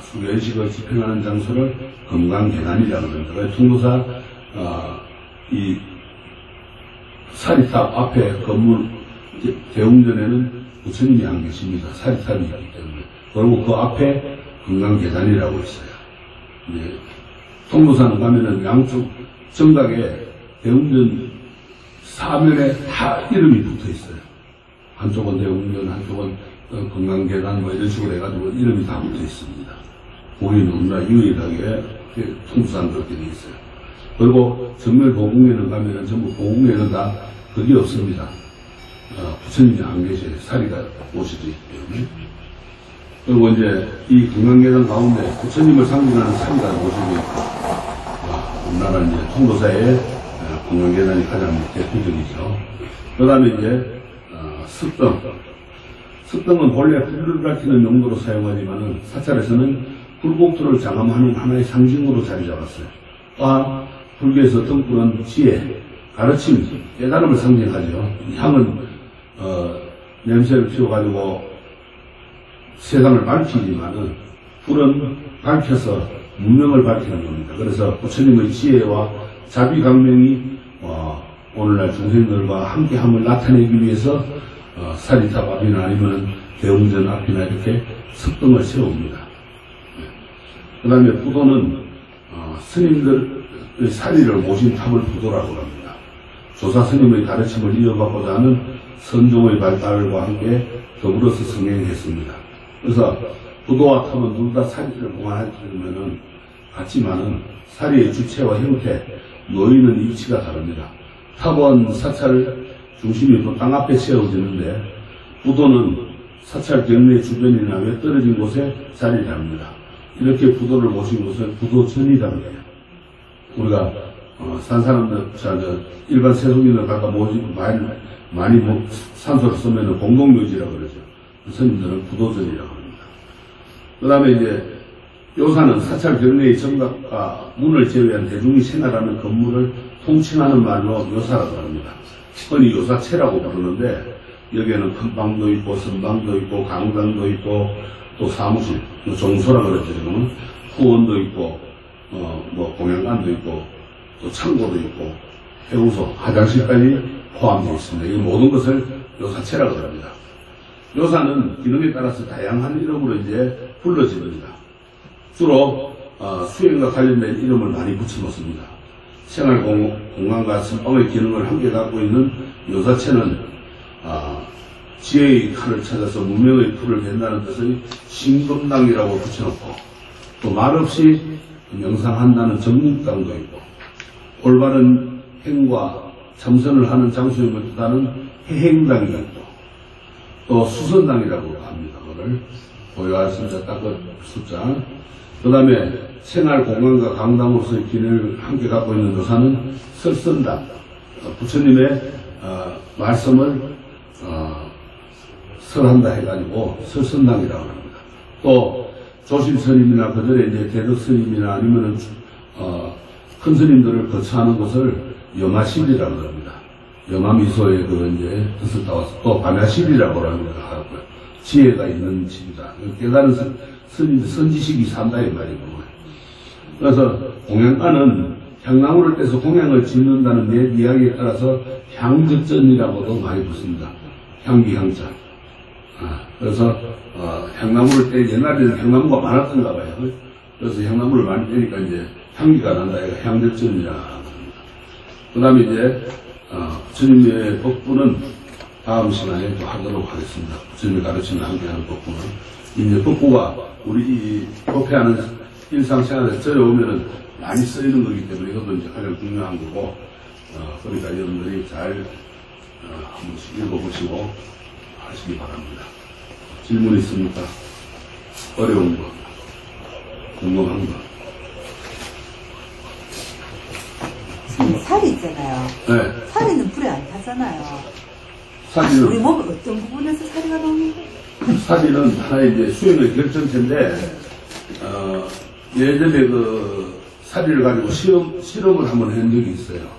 수계의식을 집행하는 장소를 금강계단이라고 합니다. 그래서 통도사 이 사리탑 앞에 건물 대웅전에는 부처님이 안 계십니다. 사리탑이 있기 때문에. 그리고 그 앞에 금강계단이라고 있어요. 통도사는 가면은 양쪽 정각에 대웅전 사면에 다 이름이 붙어 있어요. 한쪽은 대웅전, 한쪽은 금강계단 뭐 이런 식으로 해가지고 이름이 다 붙어 있습니다. 우리는 너무나 유일하게 통도사는 그렇게 되어 있어요. 그리고 정멸 보궁에는 가면은 전부 보궁에는 다 그게 없습니다. 부처님이 안 계셔요. 사리가 모셔져 있기 때문에. 그리고 이제 이 금강계단 가운데 부처님을 상징하는 사리가 모셔져 있고, 우리나라 이제 통도사의 금강계단이 가장 대표적이죠. 그 다음에 이제 습등. 습등은 본래 불을 밝히는 용도로 사용하지만은 사찰에서는 불복토를 장엄하는 하나의 상징으로 자리 잡았어요. 또한 불교에서 등불은 지혜, 가르침, 깨달음을 상징하죠. 향은 냄새를 피워가지고 세상을 밝히지만은 불은 밝혀서 문명을 밝히는 겁니다. 그래서 부처님의 지혜와 자비강명이 오늘날 중생들과 함께함을 나타내기 위해서 사리탑 앞이나 아니면 대웅전 앞이나 이렇게 습등을 세웁니다. 그 다음에 부도는 스님들의 사리를 모신 탑을 부도라고 합니다. 조사 스님의 가르침을 이어받고자 하는 선종의 발달과 함께 더불어서 성행했습니다. 그래서 부도와 탑은 둘 다 사리를 봉안하려면 같지만은 사리의 주체와 형태, 놓이는 위치가 다릅니다. 탑은 사찰 중심이 또 땅 앞에 세워지는데 부도는 사찰 경내 주변이나 외 떨어진 곳에 자리를 합니다. 이렇게 부도를 모신 곳을 부도전이라고 해요. 우리가 산 사람들, 일반 세속인들 갖다 많이 산소를 쓰면 공동묘지라고 그러죠. 스님들은 부도전이라고 합니다. 그 다음에 이제 요사는 사찰 경내의 정각과 문을 제외한 대중이 생활하는 건물을 통칭하는 말로 요사라고 합니다. 흔히 요사체라고 부르는데 여기에는 큰 방도 있고 선방도 있고 강당도 있고 또 사무실, 종소라고 그러죠. 지금은 후원도 있고 공양관도 있고 또 창고도 있고 해우소, 화장실까지 포함되어 있습니다. 이 모든 것을 요사체라고 합니다. 요사는 기능에 따라서 다양한 이름으로 이제 불러집니다. 주로 수행과 관련된 이름을 많이 붙여놓습니다. 생활공간과 선방의 기능을 함께 갖고 있는 요사체는 지혜의 칼을 찾아서 무명의 풀을 벤다는 뜻의 신금당이라고 붙여놓고 또 말없이 명상한다는 정문당도 있고 올바른 행과 참선을 하는 장소임을 뜻하는 해행당이 있고 또 수선당이라고 합니다. 그걸 보유하였습니다. 딱 그 숫자. 그 다음에 생활공간과 강당으로서의 기능을 함께 갖고 있는 요사는 설선당. 부처님의 말씀을 설한다 해가지고 설선당이라고 합니다. 또 조실스님이나 그들의 이제 대덕스님이나 아니면은 큰 스님들을 거처하는 것을 염화실이라고 합니다. 염화미소의 그 이제 뜻을 따와서 또 반야실이라고 합니다. 지혜가 있는 집이다. 깨달은 스님들 선지식이 산다 이 말이고. 그래서 공양가는 향나무를 떼서 공양을 짓는다는 옛 이야기에 따라서 향적전이라고도 많이 붙습니다. 향기 향자. 그래서 향나무를 떼 옛날에는 향나무가 많았던가 봐요. 그래서 향나무를 많이 떼니까 이제 향기가 난다. 향적전이라고 합니다. 그 다음에 이제 주님의 법부는 다음 시간에 또 하도록 하겠습니다. 주님의 가르침을 함께하는 법부는 이제 법부가 우리 이 법회하는 일상생활에 들어오면은 많이 쓰이는 거기 때문에 이것도 이제 가장 중요한 거고 그러니까 여러분들이 잘 한 번씩 읽어보시고 하시기 바랍니다. 질문 있습니까? 어려운 거, 궁금한 거. 살이 있잖아요. 네. 살이는 불에 안 타잖아요. 사진은 우리 몸 어떤 부분에서 살이가 나오는 거예요? 사진은 하나의 이제 수행의 결정체인데 예전에 그 사리를 가지고 실험을 한번 한 적이 있어요.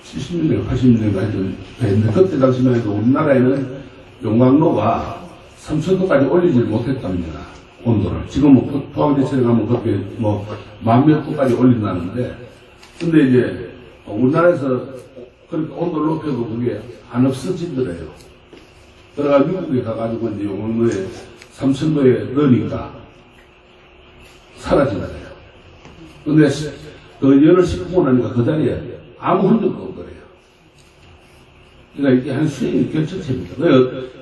70년대, 80년대가 했는데 그때 당시만 해도 우리나라에는 용광로가 3000도까지 올리지 못했답니다. 온도를. 지금 뭐 포항제철에 가면 그렇게 뭐 10,000몇 도까지 올린다는데 근데 이제 우리나라에서 그렇게 온도를 높여도 그게 안 없어지더래요. 그래가 미국에 가가지고 이제 용광로에 3000도에 넣으니까 사라지더래요. 근데 그 열을 식히고 나니까 그 자리에 아무 흔적도 없더래요. 그러니까 이게 한 수행이 결정체입니다.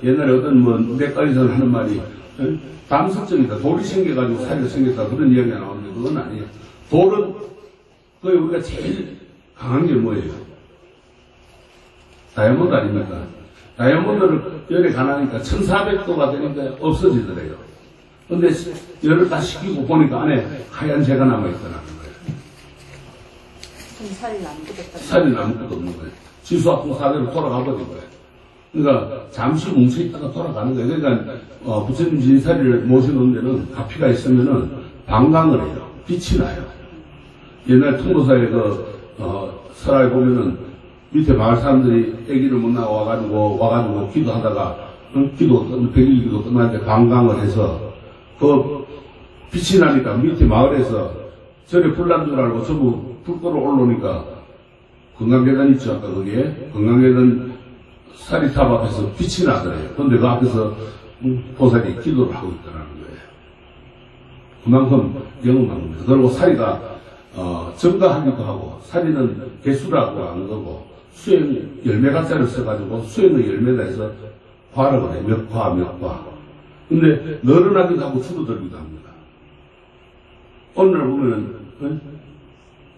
옛날에 어떤 뭐 내과에서는 하는 말이 담석적이다. 돌이 생겨가지고 사리가 생겼다. 그런 이야기가 나오는데 그건 아니에요. 돌은 거의 우리가 제일 강한 게 뭐예요? 다이아몬드 아닙니까? 다이아몬드를 열에 가나니까 1400도가 되니까 없어지더래요. 근데 열을 다 식히고 보니까 안에 하얀 새가 남아있더라는 거예요. 살이 아무것도 살이 아무것도 없는 거예요. 지수압풍 사대로 돌아가 버린 거예요. 그러니까 잠시 뭉쳐있다가 돌아가는 거예요. 그러니까 부처님 진사리를 모셔놓은 데는 가피가 있으면은 방광을 해요. 빛이 나요. 옛날 통도사에 설화에 보면은 밑에 마을 사람들이 애기를 못 와가지고 기도하다가 백일 기도 끝날 때 방광을 해서 그 빛이 나니까 밑에 마을에서 절에 불 난 줄 알고 전부 불 끌어 올라오니까 건강계단 있죠. 아까 거기에 건강계단 사리탑 앞에서 빛이 나더래요. 그런데 그 앞에서 보살이 기도를 하고 있더라는 거예요. 그만큼 영험한 겁니다. 그리고 사리가 증가하기도 하고 사리는 개수라고 하는 거고 수행 열매 가짜를 써가지고 수행의 열매다 해서 과라고 해요. 몇 과. 근데 늘어나기도 하고 줄어들기도 합니다. 어느 날 보면은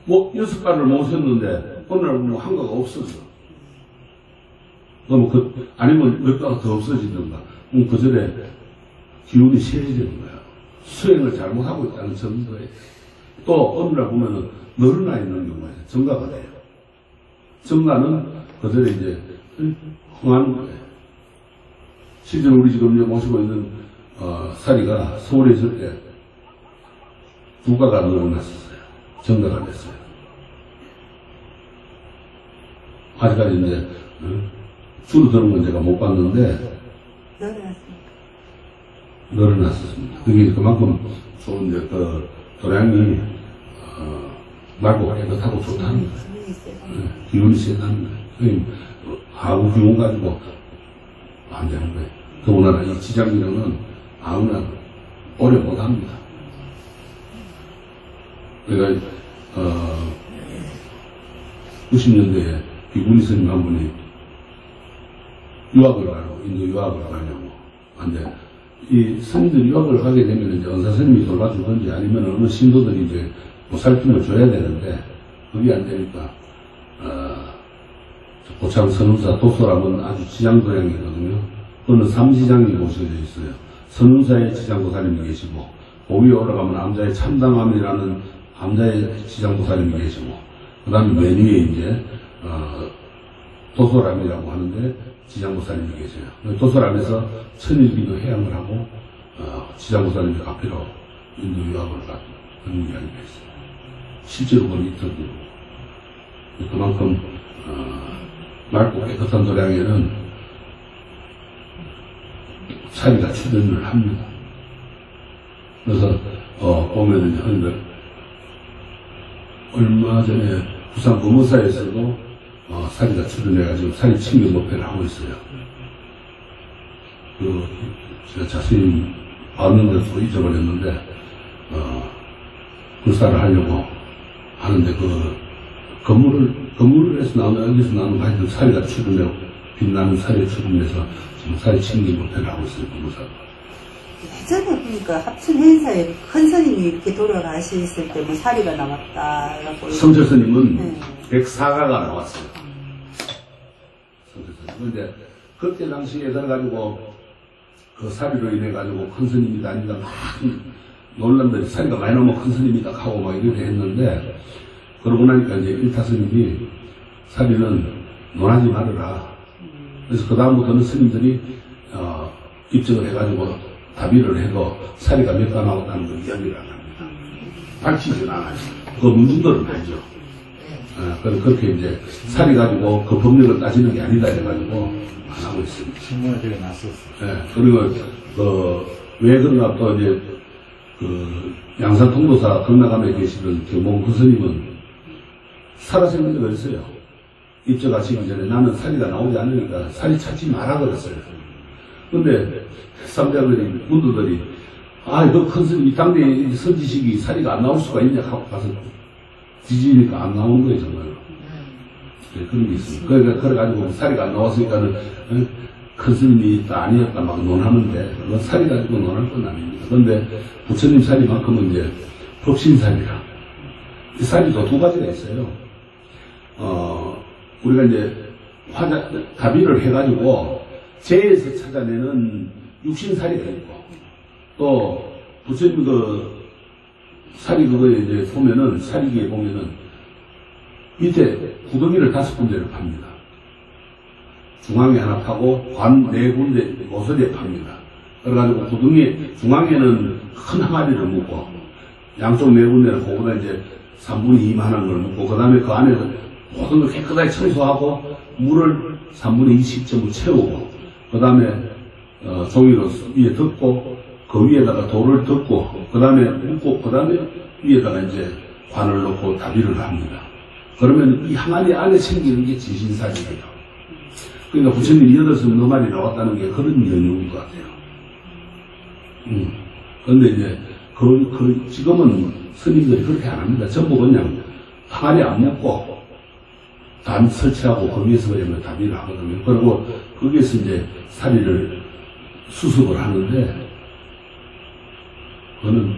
뭐 6가를 모셨는데 어느 날 보면 한 가가 없어져. 그럼 아니면 몇 가가 더 없어지든가. 그 전에 기운이 세해지는 거야. 수행을 잘못하고 있다는 점도에. 또 어느 날 보면은 늘어나 있는 경우가 있어요. 증가가 돼요. 증가는 그대로 이제 흥하는 거예요. 실제로 우리 지금 모시고 있는 사리가 서울에 있을 때 두가가 늘어났었어요. 증가가 됐어요. 아직까지 이제 줄어드는 건 제가 못 봤는데 늘어났었습니다. 그게 그만큼 좋은데 그 도량이 맑고 깨끗하고 좋다는 거예요. 기운이 세다는 거예요. 하고 기운 가지고 안 되는 거예요. 더군다나 이 지장기능은 아무나 오래 못합니다. 그러니까 90년대에 비구니 스님 한 분이 유학을 가려고, 인도 유학을 가려고. 근데 이 스님들이 유학을 가게 되면 이제 은사 스님이 돌봐주든지 아니면 어느 신도들이 이제 보살핌을 줘야 되는데 그게 안 되니까 고창 선운사 도소람은 아주 지장도량이거든요. 그거는 삼지장이 모셔져 있어요. 선운사의 지장보살님이 계시고 그 위에 올라가면 암자의 참담함이라는 암자의 지장보살님이 계시고 그 다음에 맨 위에 이제 도소람이라고 하는데 지장보살님이 계세요. 도소람에서 천일기도 해양을 하고 지장보살님이 앞으로 인도 유학을 가고 그런 이야기가 있어요. 실제로 그건 있거든요. 그만큼 맑고 깨끗한 도량에는 사리가 출현을 합니다. 그래서 보면은 흔들 얼마 전에 부산 검은사에서도 사리가 출현해가지고 사리 칭경 법회를 하고 있어요. 제가 자세히 봤는데도 잊어버렸는데 불사를 하려고 하는데 건물에서 나오는 여기서 나오는 하여튼 사리가 출현해고 빛나는 사리가 출현해서 지금 사리 칭경 법회를 하고 있어요. 검은사. 예전에 보니까 합천 행사에 큰 스님이 이렇게 돌아가셨을 때 뭐 사리가 나왔다. 성철 스님은 104가가 나왔어요. 성철 스님. 그런데 그때 당시에 들어가지고 그 사리로 인해가지고 큰 스님이 다니다 막 놀란들이 사리가 많이 나오면 큰 스님이다 하고 막 이렇게 했는데 그러고 나니까 이제 일타 스님이 사리는 논하지 말아라. 그래서 그 다음부터는 스님들이 입증을 해가지고 다비를 해도 사리가 몇 가 나왔다는 걸 이야기를 안 합니다. 밝히진 않아요. 그 문중들은 알죠. 그렇게 이제 사리 가지고 그 법력을 따지는 게 아니다 해가지고 안 하고 있습니다. 신문에 되게 났었어요. 그리고 왜 그런가 또 이제 양산 통도사 극락암에 계시는 경봉 스님은 살아생전에 그랬어요. 입저가시기 전에 나는 사리가 나오지 않으니까 사리 찾지 마라 그랬어요. 근데 삼자들이, 문도들이, 너 큰 스님이 당대 선지식이 사리가 안 나올 수가 있냐 하고 가서 뒤지니까 안 나오는 거예요, 정말로. 네, 그런 게 있습니다. 그래가지고 사리가 안 나왔으니까는, 큰 스님이 있다, 아니었다 막 논하는데, 그건 사리 가지고 논할 건 아닙니다. 그런데 부처님 사리만큼은 이제 법신사리라. 이 사리도 두 가지가 있어요. 우리가 이제 다비를 해가지고, 재에서 찾아내는 육신사리가 있고, 또, 부처님 사리 그거에 이제 보면은, 사리기에 보면은, 밑에 구덩이를 5군데를 팝니다. 중앙에 하나 파고, 관 4군데, 모서리에 팝니다. 그래가지고 구덩이, 중앙에는 큰 항아리를 묶고, 양쪽 4군데는 그거보다 이제 3분의 2만한 걸 묶고, 그 다음에 그 안에 모든 걸 깨끗하게 청소하고, 물을 3분의 2씩 전부 채우고, 그 다음에 종이로 위에 덮고 그 위에다가 돌을 덮고 그 다음에 묶고 그 다음에 위에다가 이제 관을 넣고 다비를 합니다. 그러면 이 항아리 안에 챙기는 게 진신사리예요. 그러니까 부처님이 8마리 나왔다는 게 그런 연유인 것 같아요. 그런데 이제 지금은 스님들이 그렇게 안 합니다. 전부 그냥 항아리 안 묶고 담 설치하고 거기에서 그러면 다비를 하거든요. 그리고 거기에서 이제 사리를 수습을 하는데, 그거는,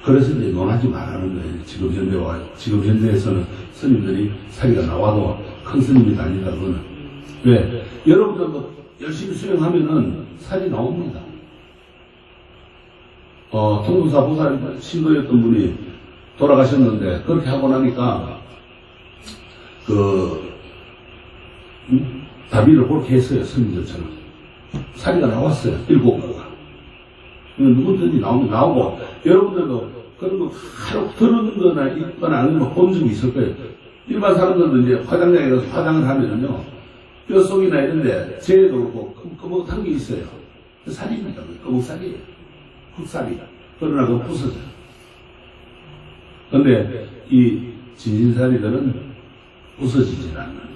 그래서 이제 논하지 말라는 거예요. 지금 현대에서는 스님들이 사리가 나와도 큰 스님이 다니다, 그거는. 왜? 여러분들 열심히 수행하면은 사리 나옵니다. 통도사 보살 신도였던 분이 돌아가셨는데, 그렇게 하고 나니까, 다비를 그렇게 했어요, 선인들처럼. 사리가 나왔어요, 7가구가. 누구든지 나오고, 여러분들도 그런 거 하루 들은 거나 있거나 아니면 본 적이 있을 거예요. 일반 사람들도 이제 화장장에 가서 화장을 하면은요, 뼈 속이나 이런데, 재에도 그렇고, 끄먹한 게 있어요. 살입니다. 끄먹살이에요. 흑살이. 그러나 그거 부서져요. 근데, 이 진신살이들은 부서지질 않는 거예요.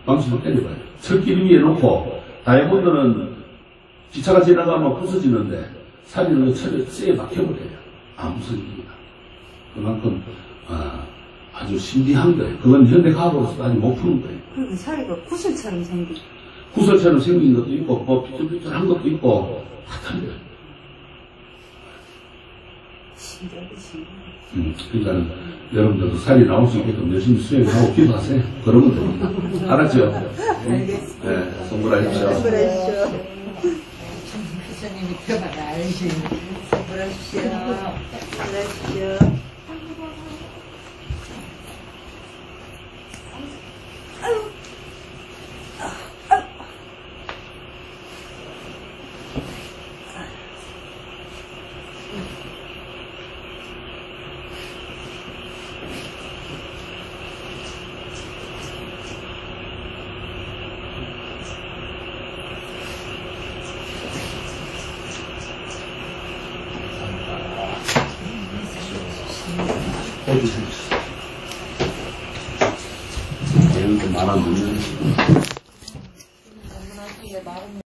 방식을 때려봐요. 철길 위에 놓고, 다이아몬드는 기차가 지나가면 부서지는데, 살이는 그 철에 쇠에 박혀버려요. 안 부서집니다. 그만큼, 아주 신비한 거예요. 그건 현대과학으로서 아직 못 푸는 거예요. 그리고 사리가 구슬처럼 생긴. 구슬처럼 생긴 것도 있고, 뭐, 삐뚤삐뚤한 것도 있고, 다 틀려요. 신기하게 신기해. 그러니까, 여러분들도 살이 나올 수 있게끔 열심히 수행하고 기도하세요. 그러면 됩니다. 알았죠? 알겠습니다. 네, 송구하십시오. 송구하십시오. 부처님이 들어가라 알지. 송구하십시오. 송구하십시오. 얘는 좀 많았는데.